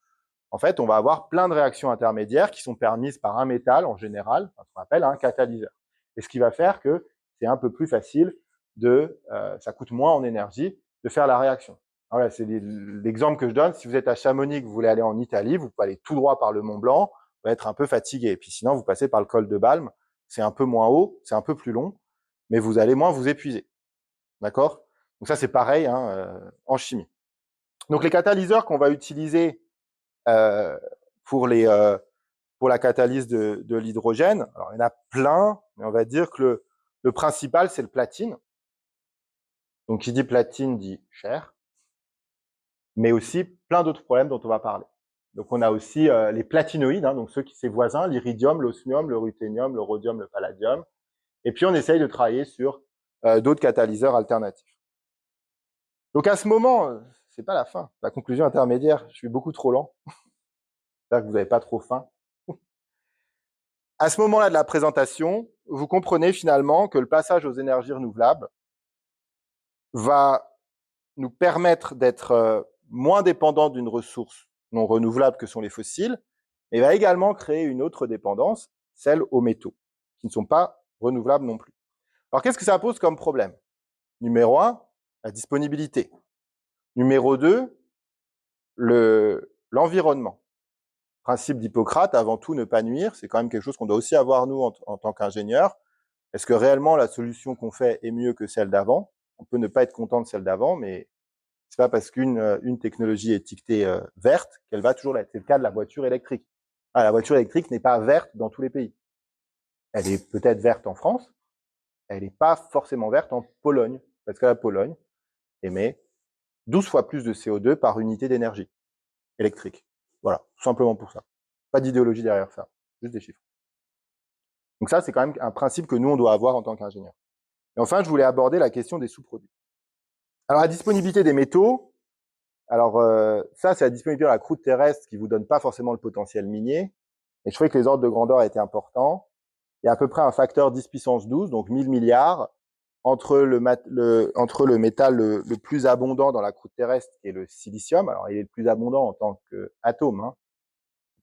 en fait, on va avoir plein de réactions intermédiaires qui sont permises par un métal en général, ce qu'on appelle un catalyseur. Et ce qui va faire que c'est un peu plus facile ça coûte moins en énergie de faire la réaction. Voilà, c'est l'exemple que je donne. Si vous êtes à Chamonix, que vous voulez aller en Italie, vous pouvez aller tout droit par le Mont Blanc, vous allez être un peu fatigué. Et puis sinon, vous passez par le col de Balme, c'est un peu moins haut, c'est un peu plus long, mais vous allez moins vous épuiser. D'accord? Donc ça, c'est pareil en chimie. Donc les catalyseurs qu'on va utiliser pour la catalyse de l'hydrogène, alors il y en a plein, mais on va dire que le principal, c'est le platine. Donc qui dit platine dit cher, mais aussi plein d'autres problèmes dont on va parler. Donc on a aussi les platinoïdes, donc ses voisins, l'iridium, l'osmium, le ruthénium, le rhodium, le palladium. Et puis on essaye de travailler sur d'autres catalyseurs alternatifs. Donc à ce moment, c'est pas la fin, la conclusion intermédiaire, je suis beaucoup trop lent. J'espère que vous n'avez pas trop faim. À ce moment-là de la présentation, vous comprenez finalement que le passage aux énergies renouvelables va nous permettre d'être moins dépendants d'une ressource non renouvelable que sont les fossiles, mais va également créer une autre dépendance, celle aux métaux, qui ne sont pas renouvelables non plus. Alors qu'est-ce que ça pose comme problème? Numéro 1, la disponibilité. Numéro 2, l'environnement. Principe d'Hippocrate, avant tout ne pas nuire, c'est quand même quelque chose qu'on doit aussi avoir nous en tant qu'ingénieurs. Est-ce que réellement la solution qu'on fait est mieux que celle d'avant? On peut ne pas être content de celle d'avant, mais c'est pas parce qu'une technologie est étiquetée verte qu'elle va toujours l'être. C'est le cas de la voiture électrique. La voiture électrique n'est pas verte dans tous les pays. Elle est peut-être verte en France, elle n'est pas forcément verte en Pologne, parce que la Pologne émet 12 fois plus de CO2 par unité d'énergie électrique. Voilà, tout simplement pour ça. Pas d'idéologie derrière ça, juste des chiffres. Donc ça, c'est quand même un principe que nous, on doit avoir en tant qu'ingénieur. Et enfin, je voulais aborder la question des sous-produits. Alors, la disponibilité des métaux, alors ça, c'est la disponibilité de la croûte terrestre qui vous donne pas forcément le potentiel minier. Et je trouvais que les ordres de grandeur étaient importants. Il y a à peu près un facteur 10 puissance 12, donc 1000 milliards, entre le métal le plus abondant dans la croûte terrestre, qui est le silicium. Alors, il est le plus abondant en tant qu'atome, hein.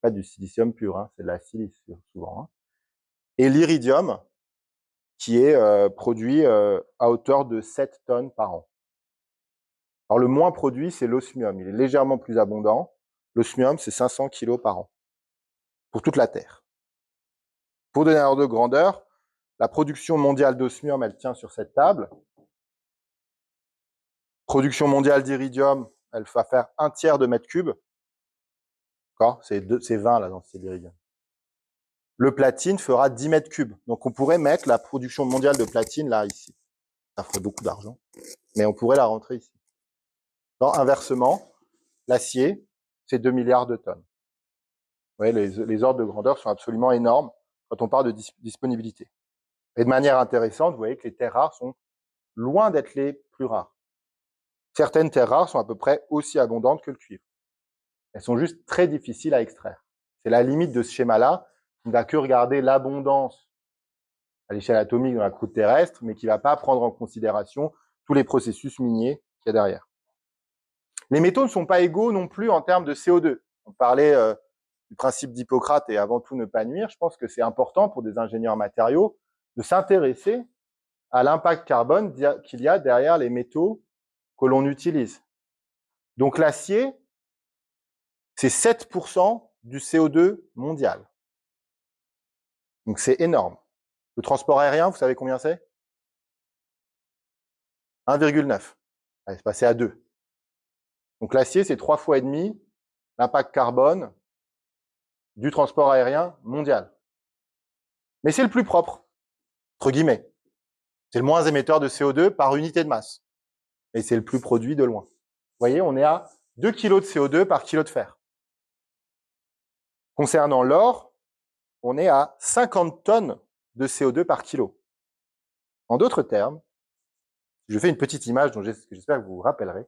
Pas du silicium pur, hein, c'est de la silice souvent. Hein. Et l'iridium, qui est produit à hauteur de 7 tonnes par an. Alors, le moins produit, c'est l'osmium. Il est légèrement plus abondant. L'osmium, c'est 500 kg par an, pour toute la Terre. Pour donner un ordre de grandeur, la production mondiale d'osmium, elle tient sur cette table. Production mondiale d'iridium, elle va faire 1/3 de mètre cube. C'est 20 la densité d'iridium. Le platine fera 10 mètres cubes. Donc, on pourrait mettre la production mondiale de platine là, ici. Ça ferait beaucoup d'argent, mais on pourrait la rentrer ici. Non, inversement, l'acier, c'est 2 milliards de tonnes. Vous voyez, les ordres de grandeur sont absolument énormes quand on parle de disponibilité. Et de manière intéressante, vous voyez que les terres rares sont loin d'être les plus rares. Certaines terres rares sont à peu près aussi abondantes que le cuivre. Elles sont juste très difficiles à extraire. C'est la limite de ce schéma-là. On ne va que regarder l'abondance à l'échelle atomique dans la croûte terrestre, mais qui ne va pas prendre en considération tous les processus miniers qu'il y a derrière. Les métaux ne sont pas égaux non plus en termes de CO2. On parlait du principe d'Hippocrate et avant tout ne pas nuire. Je pense que c'est important pour des ingénieurs matériaux de s'intéresser à l'impact carbone qu'il y a derrière les métaux que l'on utilise. Donc l'acier, c'est 7% du CO2 mondial. Donc c'est énorme. Le transport aérien, vous savez combien c'est? 1,9. Allez, c'est passé à 2. Donc l'acier, c'est 3 fois et demi l'impact carbone du transport aérien mondial. Mais c'est le plus propre, entre guillemets. C'est le moins émetteur de CO2 par unité de masse. Et c'est le plus produit de loin. Vous voyez, on est à 2 kg de CO2 par kilo de fer. Concernant l'or, on est à 50 tonnes de CO2 par kilo. En d'autres termes, je fais une petite image dont j'espère que vous vous rappellerez.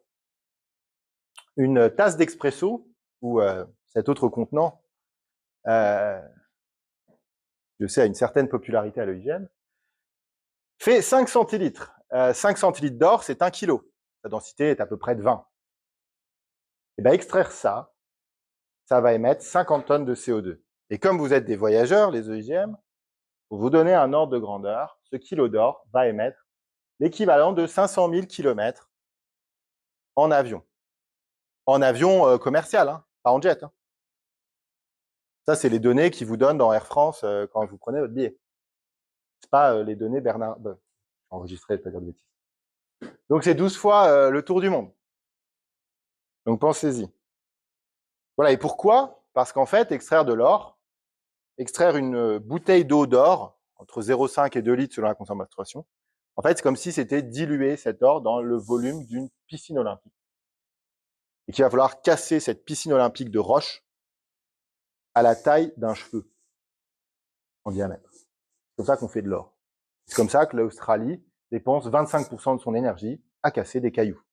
Une tasse d'expresso, ou cet autre contenant, je sais, a une certaine popularité à l'EIGN, fait 5 centilitres. 5 centilitres d'or, c'est 1 kg. Sa densité est à peu près de 20. Et bien, extraire ça va émettre 50 tonnes de CO2. Et comme vous êtes des voyageurs, les EIGM, pour vous donner un ordre de grandeur, ce kilo d'or va émettre l'équivalent de 500 000 km en avion. En avion commercial, hein, pas en jet. Hein. Ça, c'est les données qu'ils vous donnent dans Air France quand vous prenez votre billet. C'est pas les données Bernard... enregistrées, pas dire de bêtises. Donc, c'est 12 fois le tour du monde. Donc, pensez-y. Voilà, et pourquoi? Parce qu'en fait, extraire de l'or, extraire une bouteille d'eau d'or, entre 0,5 et 2 litres selon la concentration, en fait, c'est comme si c'était diluer cet or dans le volume d'une piscine olympique. Et qu'il va falloir casser cette piscine olympique de roche à la taille d'un cheveu en diamètre. C'est comme ça qu'on fait de l'or. C'est comme ça que l'Australie dépense 25% de son énergie à casser des cailloux.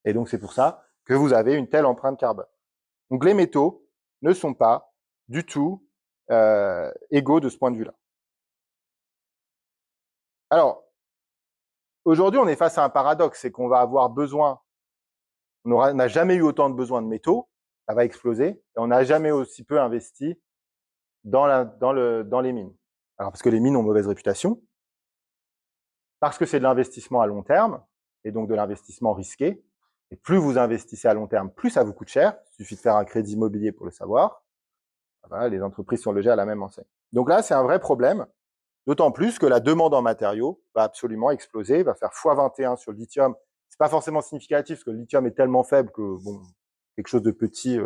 Et donc, c'est pour ça que vous avez une telle empreinte carbone. Donc, les métaux ne sont pas du tout égaux de ce point de vue-là. Alors, aujourd'hui, on est face à un paradoxe, c'est qu'on va avoir besoin, on n'a jamais eu autant de besoin de métaux, ça va exploser, et on n'a jamais aussi peu investi dans les mines. Alors, parce que les mines ont mauvaise réputation, parce que c'est de l'investissement à long terme, et donc de l'investissement risqué, et plus vous investissez à long terme, plus ça vous coûte cher, il suffit de faire un crédit immobilier pour le savoir, voilà, les entreprises sont logées à la même enseigne. Donc là, c'est un vrai problème, d'autant plus que la demande en matériaux va absolument exploser, va faire x21 sur le lithium. C'est pas forcément significatif parce que le lithium est tellement faible que bon, quelque chose de petit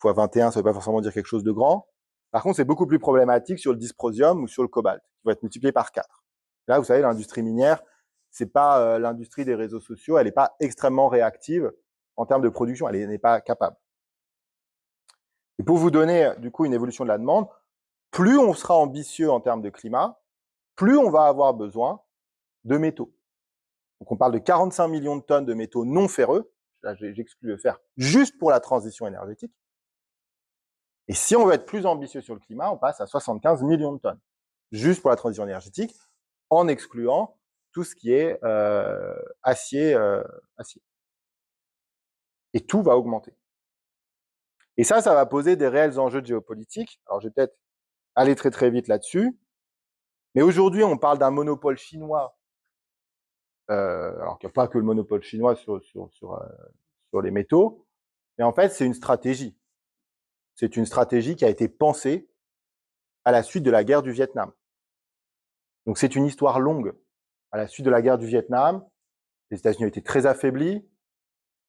x21, ça veut pas forcément dire quelque chose de grand. Par contre, c'est beaucoup plus problématique sur le dysprosium ou sur le cobalt, qui va être multiplié par 4. Là, vous savez, l'industrie minière, c'est pas l'industrie des réseaux sociaux, elle n'est pas extrêmement réactive en termes de production, elle n'est pas capable. Et pour vous donner du coup une évolution de la demande, plus on sera ambitieux en termes de climat, plus on va avoir besoin de métaux. Donc on parle de 45 millions de tonnes de métaux non ferreux, là j'exclus le fer, juste pour la transition énergétique. Et si on veut être plus ambitieux sur le climat, on passe à 75 millions de tonnes, juste pour la transition énergétique, en excluant tout ce qui est acier. Et tout va augmenter. Et ça va poser des réels enjeux de géopolitique. Alors je vais peut-être aller très très vite là-dessus. Mais aujourd'hui, on parle d'un monopole chinois. Alors qu'il n'y a pas que le monopole chinois sur les métaux. Mais en fait, c'est une stratégie. C'est une stratégie qui a été pensée à la suite de la guerre du Vietnam. Donc c'est une histoire longue. À la suite de la guerre du Vietnam, les États-Unis ont été très affaiblis.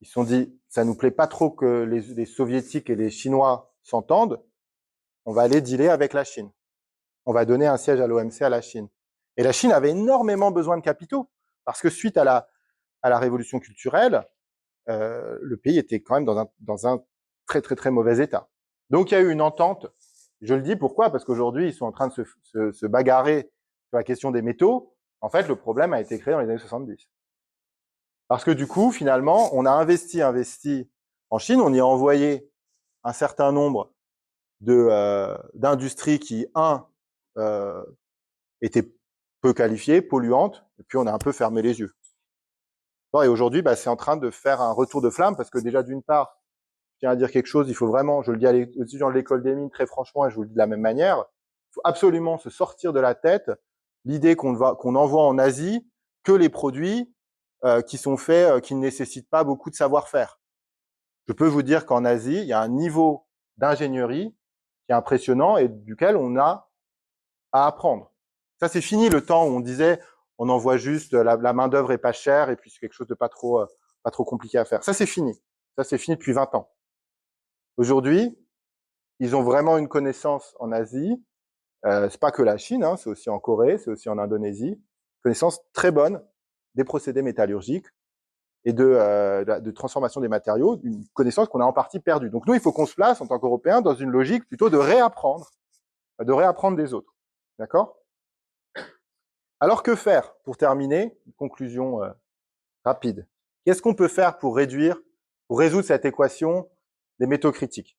Ils se sont dit, ça nous plaît pas trop que les Soviétiques et les Chinois s'entendent. On va aller dealer avec la Chine. On va donner un siège à l'OMC à la Chine. Et la Chine avait énormément besoin de capitaux, parce que suite à la révolution culturelle, le pays était quand même dans un très très très mauvais état. Donc il y a eu une entente. Je le dis pourquoi? Parce qu'aujourd'hui, ils sont en train de se bagarrer sur la question des métaux. En fait, le problème a été créé dans les années 70. Parce que du coup, finalement, on a investi en Chine, on y a envoyé un certain nombre d'industries qui, étaient peu qualifiées, polluantes, et puis on a un peu fermé les yeux. Et aujourd'hui, c'est en train de faire un retour de flamme, parce que déjà, d'une part, je tiens à dire quelque chose, il faut vraiment, je le dis aux étudiants de l'école des mines très franchement, et je vous le dis de la même manière, il faut absolument se sortir de la tête l'idée qu'on envoie en Asie que les produits qui sont faits, qui ne nécessitent pas beaucoup de savoir-faire. Je peux vous dire qu'en Asie, il y a un niveau d'ingénierie qui est impressionnant et duquel on a à apprendre. Ça, c'est fini le temps où on disait on envoie juste la main-d'œuvre est pas chère et puis c'est quelque chose de pas trop compliqué à faire. Ça, c'est fini. Ça, c'est fini depuis 20 ans. Aujourd'hui, ils ont vraiment une connaissance en Asie. C'est pas que la Chine, hein, c'est aussi en Corée, c'est aussi en Indonésie. Connaissance très bonne des procédés métallurgiques et de transformation des matériaux, une connaissance qu'on a en partie perdue. Donc nous, il faut qu'on se place en tant qu'Européens dans une logique plutôt de réapprendre des autres. D'accord? Alors que faire pour terminer? Une conclusion rapide. Qu'est-ce qu'on peut faire pour résoudre cette équation des métaux critiques?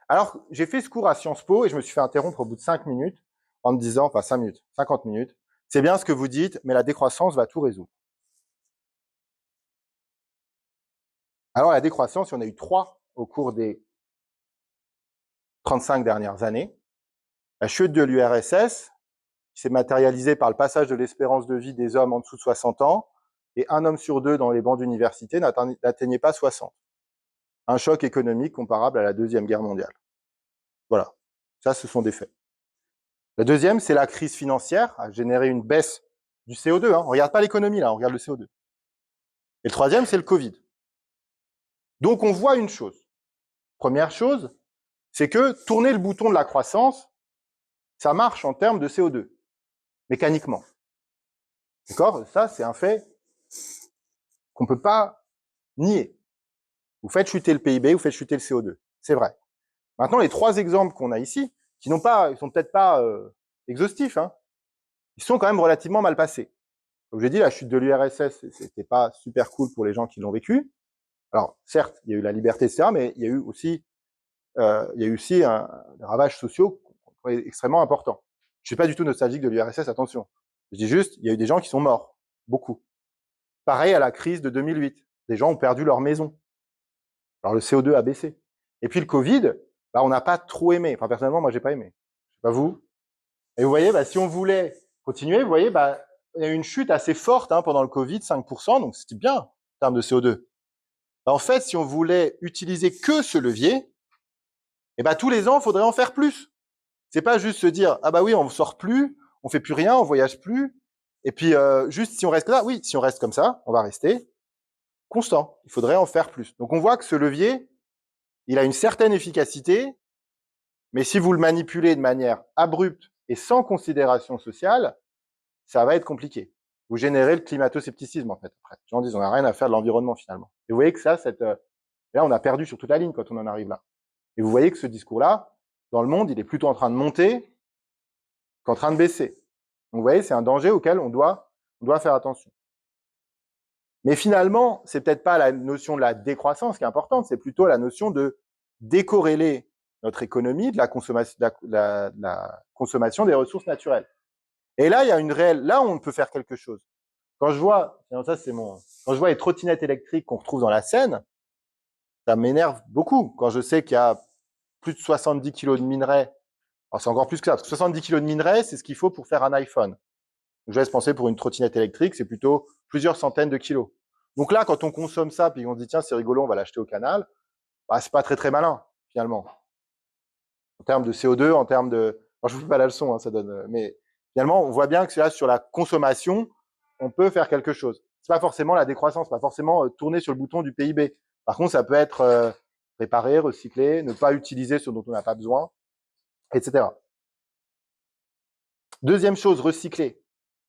Alors, j'ai fait ce cours à Sciences Po et je me suis fait interrompre au bout de 5 minutes en me disant, enfin 5 minutes, 50 minutes, c'est bien ce que vous dites, mais la décroissance va tout résoudre. Alors, la décroissance, il y en a eu 3 au cours des 35 dernières années. La chute de l'URSS, qui s'est matérialisée par le passage de l'espérance de vie des hommes en dessous de 60 ans, et un homme sur 2 dans les bancs d'université n'atteignait pas 60. Un choc économique comparable à la Deuxième Guerre mondiale. Voilà, ça, ce sont des faits. La deuxième, c'est la crise financière, a généré une baisse du CO2. On ne regarde pas l'économie, là, on regarde le CO2. Et le troisième, c'est le Covid. Donc, on voit une chose. Première chose, c'est que tourner le bouton de la croissance, ça marche en termes de CO2, mécaniquement. D'accord? Ça, c'est un fait qu'on ne peut pas nier. Vous faites chuter le PIB, vous faites chuter le CO2. C'est vrai. Maintenant, les 3 exemples qu'on a ici, qui n'ont pas, ils sont peut-être pas exhaustifs, hein, ils sont quand même relativement mal passés. Comme j'ai dit, la chute de l'URSS, c'était pas super cool pour les gens qui l'ont vécu. Alors, certes, il y a eu la liberté, etc., mais il y a eu aussi des ravages sociaux extrêmement importants. Je suis pas du tout nostalgique de l'URSS, attention. Je dis juste, il y a eu des gens qui sont morts, beaucoup. Pareil à la crise de 2008. Des gens ont perdu leur maison. Alors le CO2 a baissé. Et puis le Covid, on n'a pas trop aimé. Enfin, personnellement, moi, j'ai pas aimé. Je sais pas vous. Et vous voyez, si on voulait continuer, vous voyez, il y a eu une chute assez forte pendant le Covid, 5%, donc c'était bien en termes de CO2. En fait, si on voulait utiliser que ce levier, tous les ans, il faudrait en faire plus. C'est pas juste se dire, ah bah oui, on ne sort plus, on fait plus rien, on voyage plus. Et puis, juste si on reste là, oui, si on reste comme ça, on va rester constant. Il faudrait en faire plus. Donc, on voit que ce levier, il a une certaine efficacité, mais si vous le manipulez de manière abrupte et sans considération sociale, ça va être compliqué. Vous générez le climato-scepticisme, en fait. Après, les gens disent, on n'a rien à faire de l'environnement, finalement. Et vous voyez que ça, là, on a perdu sur toute la ligne quand on en arrive là. Et vous voyez que ce discours-là, dans le monde, il est plutôt en train de monter qu'en train de baisser. Donc vous voyez, c'est un danger auquel on doit faire attention. Mais finalement, c'est peut-être pas la notion de la décroissance qui est importante, c'est plutôt la notion de décorréler notre économie de la consommation des ressources naturelles. Et là, il y a une réelle, là, on peut faire quelque chose. Quand je vois, ça c'est quand je vois les trottinettes électriques qu'on retrouve dans la Seine, ça m'énerve beaucoup. Quand je sais qu'il y a plus de 70 kilos de minerais, alors c'est encore plus que ça, parce que 70 kilos de minerais, c'est ce qu'il faut pour faire un iPhone. Donc, je laisse penser pour une trottinette électrique, c'est plutôt plusieurs centaines de kilos. Donc là, quand on consomme ça, puis on se dit tiens, c'est rigolo, on va l'acheter au canal, bah, c'est pas très très malin, finalement. En termes de CO2, en termes de. Alors, je vous fais pas la leçon, hein, ça donne. Mais finalement, on voit bien que là, sur la consommation, on peut faire quelque chose. C'est pas forcément la décroissance, pas forcément tourner sur le bouton du PIB. Par contre, ça peut être réparer, recycler, ne pas utiliser ce dont on n'a pas besoin, etc. Deuxième chose, recycler.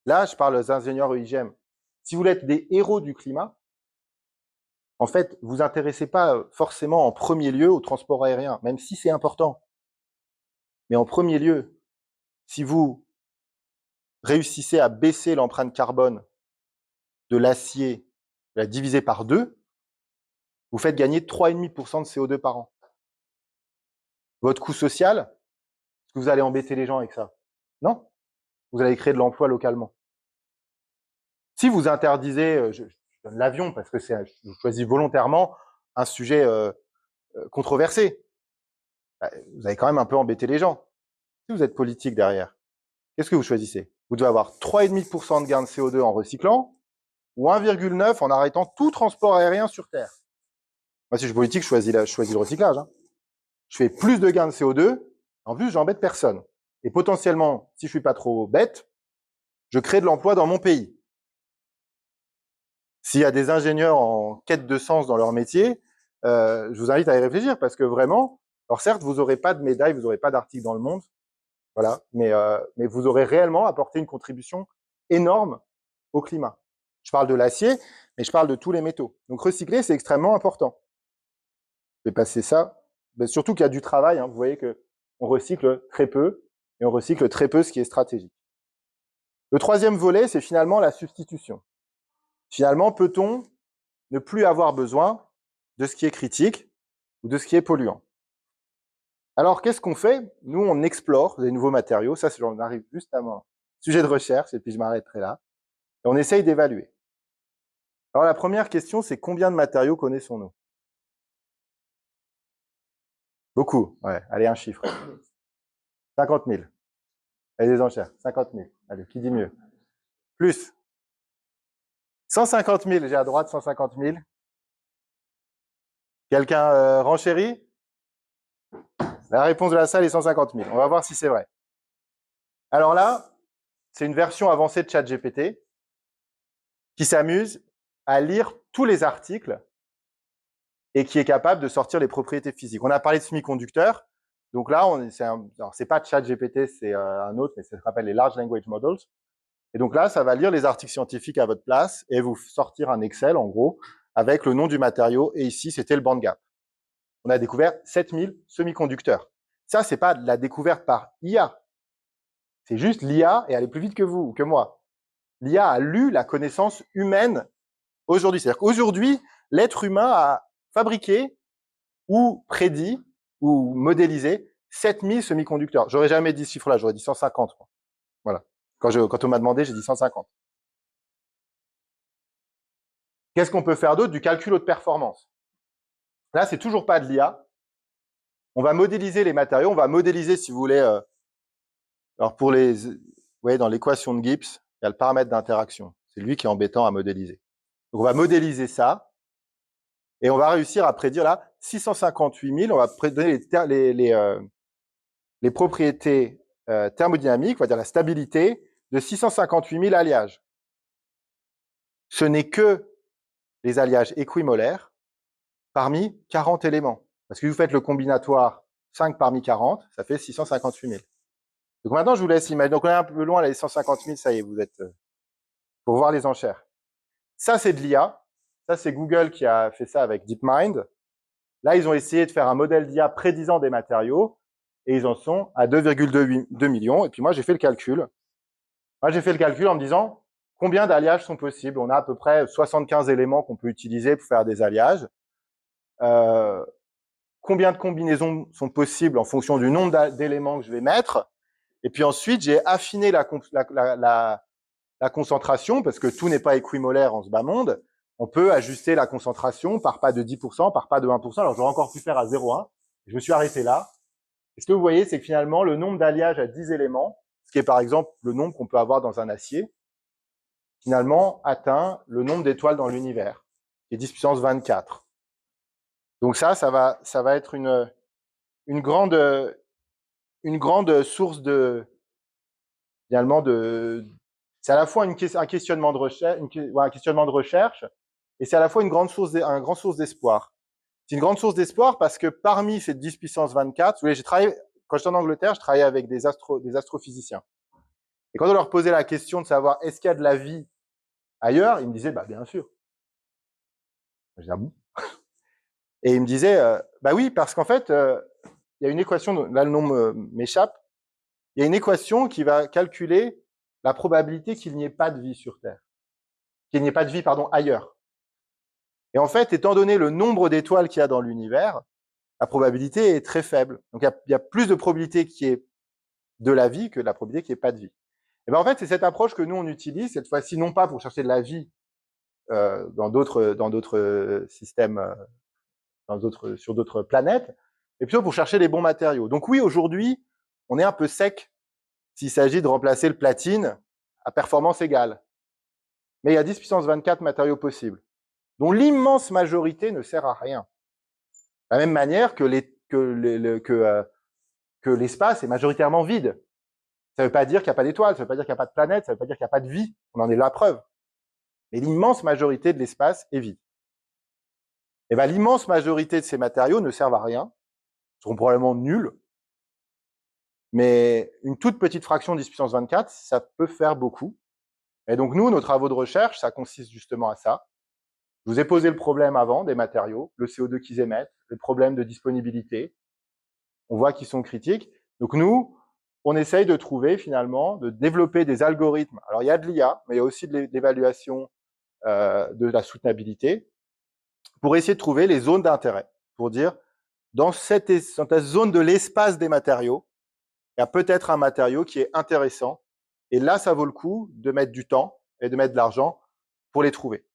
Là, je parle aux ingénieurs EIGM. Si vous voulez être des héros du climat, en fait, vous vous intéressez pas forcément en premier lieu au transport aérien, même si c'est important. Mais en premier lieu, si vous réussissez à baisser l'empreinte carbone de l'acier, la diviser par 2, vous faites gagner 3,5% de CO2 par an. Votre coût social, est-ce que vous allez embêter les gens avec ça? Non. Vous allez créer de l'emploi localement. Si vous interdisez, je donne l'avion parce que je choisis volontairement un sujet controversé, vous allez quand même un peu embêter les gens. Si vous êtes politique derrière, qu'est-ce que vous choisissez? Vous devez avoir 3,5% de gain de CO2 en recyclant ou 1,9 en arrêtant tout transport aérien sur Terre. Moi, si je suis politique, je choisis le recyclage. Hein. Je fais plus de gains de CO2, en plus, j'embête personne. Et potentiellement, si je suis pas trop bête, je crée de l'emploi dans mon pays. S'il y a des ingénieurs en quête de sens dans leur métier, je vous invite à y réfléchir parce que vraiment, alors certes, vous n'aurez pas de médaille, vous n'aurez pas d'article dans le monde, voilà, mais vous aurez réellement apporté une contribution énorme au climat. Je parle de l'acier, mais je parle de tous les métaux. Donc recycler, c'est extrêmement important. Je vais passer ça. Mais surtout qu'il y a du travail, hein, vous voyez qu'on recycle très peu, et on recycle très peu ce qui est stratégique. Le troisième volet, c'est finalement la substitution. Finalement, peut-on ne plus avoir besoin de ce qui est critique ou de ce qui est polluant? Alors, qu'est-ce qu'on fait? Nous, on explore des nouveaux matériaux. Ça, on arrive juste à mon sujet de recherche, et puis je m'arrêterai là. Et on essaye d'évaluer. Alors, la première question, c'est combien de matériaux connaissons-nous? Beaucoup, ouais. Allez, un chiffre. 50 000. Allez, des enchères. 50 000. Allez, qui dit mieux? Plus. 150 000. J'ai à droite 150 000. Quelqu'un renchérit? La réponse de la salle est 150 000. On va voir si c'est vrai. Alors là, c'est une version avancée de ChatGPT qui s'amuse à lire tous les articles et qui est capable de sortir les propriétés physiques. On a parlé de semi-conducteurs. Donc là, c'est pas ChatGPT, c'est un autre, mais ça se rappelle les Large Language Models. Et donc là, ça va lire les articles scientifiques à votre place et vous sortir un Excel, en gros, avec le nom du matériau. Et ici, c'était le band gap. On a découvert 7000 semi-conducteurs. Ça, c'est pas de la découverte par IA. C'est juste l'IA et elle est plus vite que vous ou que moi. L'IA a lu la connaissance humaine aujourd'hui. C'est-à-dire qu'aujourd'hui, l'être humain a fabriqué ou prédit ou modélisé 7000 semi-conducteurs. J'aurais jamais dit ce chiffre-là, j'aurais dit 150. Voilà. Quand on m'a demandé, j'ai dit 150. Qu'est-ce qu'on peut faire d'autre? Du calcul haute performance. Là, c'est toujours pas de l'IA. On va modéliser les matériaux, on va modéliser, si vous voulez, alors pour vous voyez, dans l'équation de Gibbs, il y a le paramètre d'interaction. C'est lui qui est embêtant à modéliser. Donc on va modéliser ça, et on va réussir à prédire là 658 000, on va donner les propriétés thermodynamiques, on va dire la stabilité de 658 000 alliages. Ce n'est que les alliages équimolaires parmi 40 éléments. Parce que vous faites le combinatoire 5 parmi 40, ça fait 658 000. Donc maintenant, je vous laisse imaginer. Donc on est un peu loin, là, les 150 000, ça y est, vous êtes pour voir les enchères. Ça, c'est de l'IA. Ça, c'est Google qui a fait ça avec DeepMind. Là, ils ont essayé de faire un modèle d'IA prédisant des matériaux, et ils en sont à 2,2 millions. Et puis moi, j'ai fait le calcul. Moi, j'ai fait le calcul en me disant, combien d'alliages sont possibles? On a à peu près 75 éléments qu'on peut utiliser pour faire des alliages. Combien de combinaisons sont possibles en fonction du nombre d'éléments que je vais mettre? Et puis ensuite, j'ai affiné la concentration, parce que tout n'est pas équimolaire en ce bas monde. On peut ajuster la concentration par pas de 10%, par pas de 1%. Alors, j'aurais encore pu faire à 0,1. Je me suis arrêté là. Et ce que vous voyez, c'est que finalement, le nombre d'alliages à 10 éléments, ce qui est par exemple le nombre qu'on peut avoir dans un acier, finalement atteint le nombre d'étoiles dans l'univers, qui est 10 puissance 24. Donc ça va être une grande source de, finalement, c'est à la fois un questionnement de recherche, et c'est à la fois un grand source d'espoir. C'est une grande source d'espoir parce que parmi ces 10 puissance 24, vous voyez, quand j'étais en Angleterre, je travaillais avec des astrophysiciens. Et quand on leur posait la question de savoir est-ce qu'il y a de la vie ailleurs, ils me disaient bah bien sûr. Je disais ah bon. Et ils me disaient bah oui, parce qu'en fait, il y a une équation, là le nom m'échappe, il y a une équation qui va calculer la probabilité qu'il n'y ait pas de vie sur Terre. Qu'il n'y ait pas de vie, pardon, ailleurs. Et en fait, étant donné le nombre d'étoiles qu'il y a dans l'univers, la probabilité est très faible. Donc, il y a plus de probabilité qu'il y ait de la vie que de la probabilité qu'il n'y ait pas de vie. Et bien, en fait, c'est cette approche que nous, on utilise, cette fois-ci, non pas pour chercher de la vie dans d'autres systèmes, sur d'autres planètes, mais plutôt pour chercher les bons matériaux. Donc oui, aujourd'hui, on est un peu sec s'il s'agit de remplacer le platine à performance égale. Mais il y a 10 puissance 24 matériaux possibles, dont l'immense majorité ne sert à rien. De la même manière que l'espace est majoritairement vide. Ça ne veut pas dire qu'il n'y a pas d'étoiles, ça ne veut pas dire qu'il n'y a pas de planète, ça ne veut pas dire qu'il n'y a pas de vie. On en est la preuve. Mais l'immense majorité de l'espace est vide. Et bien, l'immense majorité de ces matériaux ne servent à rien, seront probablement nuls, mais une toute petite fraction de 10 puissance 24, ça peut faire beaucoup. Et donc, nous, nos travaux de recherche, ça consiste justement à ça. Je vous ai posé le problème avant des matériaux, le CO2 qu'ils émettent, les problèmes de disponibilité. On voit qu'ils sont critiques. Donc, nous, on essaye de trouver finalement, de développer des algorithmes. Alors, il y a de l'IA, mais il y a aussi de l'évaluation de la soutenabilité pour essayer de trouver les zones d'intérêt. Pour dire, dans cette zone de l'espace des matériaux, il y a peut-être un matériau qui est intéressant. Et là, ça vaut le coup de mettre du temps et de mettre de l'argent pour les trouver.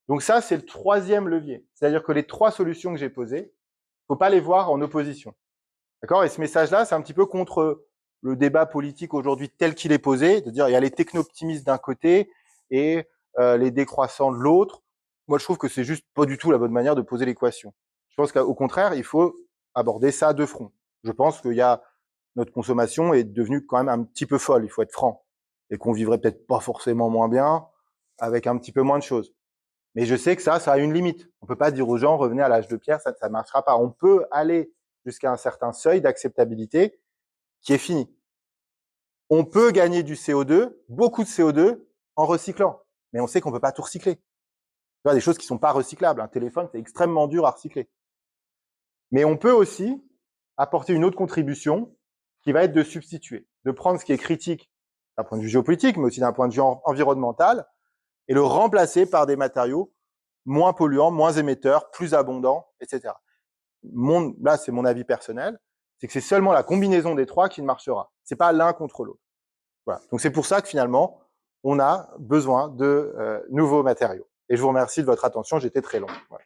Donc ça, c'est le troisième levier. C'est-à-dire que les trois solutions que j'ai posées, il ne faut pas les voir en opposition. D'accord? Et ce message-là, c'est un petit peu contre le débat politique aujourd'hui tel qu'il est posé, de dire il y a les techno-optimistes d'un côté et les décroissants de l'autre. Moi, je trouve que c'est juste pas du tout la bonne manière de poser l'équation. Je pense qu'au contraire, il faut aborder ça de front. Je pense qu'il y a notre consommation est devenue quand même un petit peu folle, il faut être franc, et qu'on vivrait peut-être pas forcément moins bien avec un petit peu moins de choses. Mais je sais que ça a une limite. On peut pas dire aux gens revenez à l'âge de pierre, ça ne marchera pas. On peut aller jusqu'à un certain seuil d'acceptabilité qui est fini. On peut gagner du CO2, beaucoup de CO2, en recyclant. Mais on sait qu'on peut pas tout recycler. Tu vois, des choses qui sont pas recyclables. Un téléphone, c'est extrêmement dur à recycler. Mais on peut aussi apporter une autre contribution qui va être de substituer, de prendre ce qui est critique d'un point de vue géopolitique, mais aussi d'un point de vue environnemental, et le remplacer par des matériaux moins polluants, moins émetteurs, plus abondants, etc. Là, c'est mon avis personnel, c'est que c'est seulement la combinaison des trois qui ne marchera. C'est pas l'un contre l'autre. Voilà. Donc c'est pour ça que finalement, on a besoin de nouveaux matériaux. Et je vous remercie de votre attention, j'étais très long. Voilà.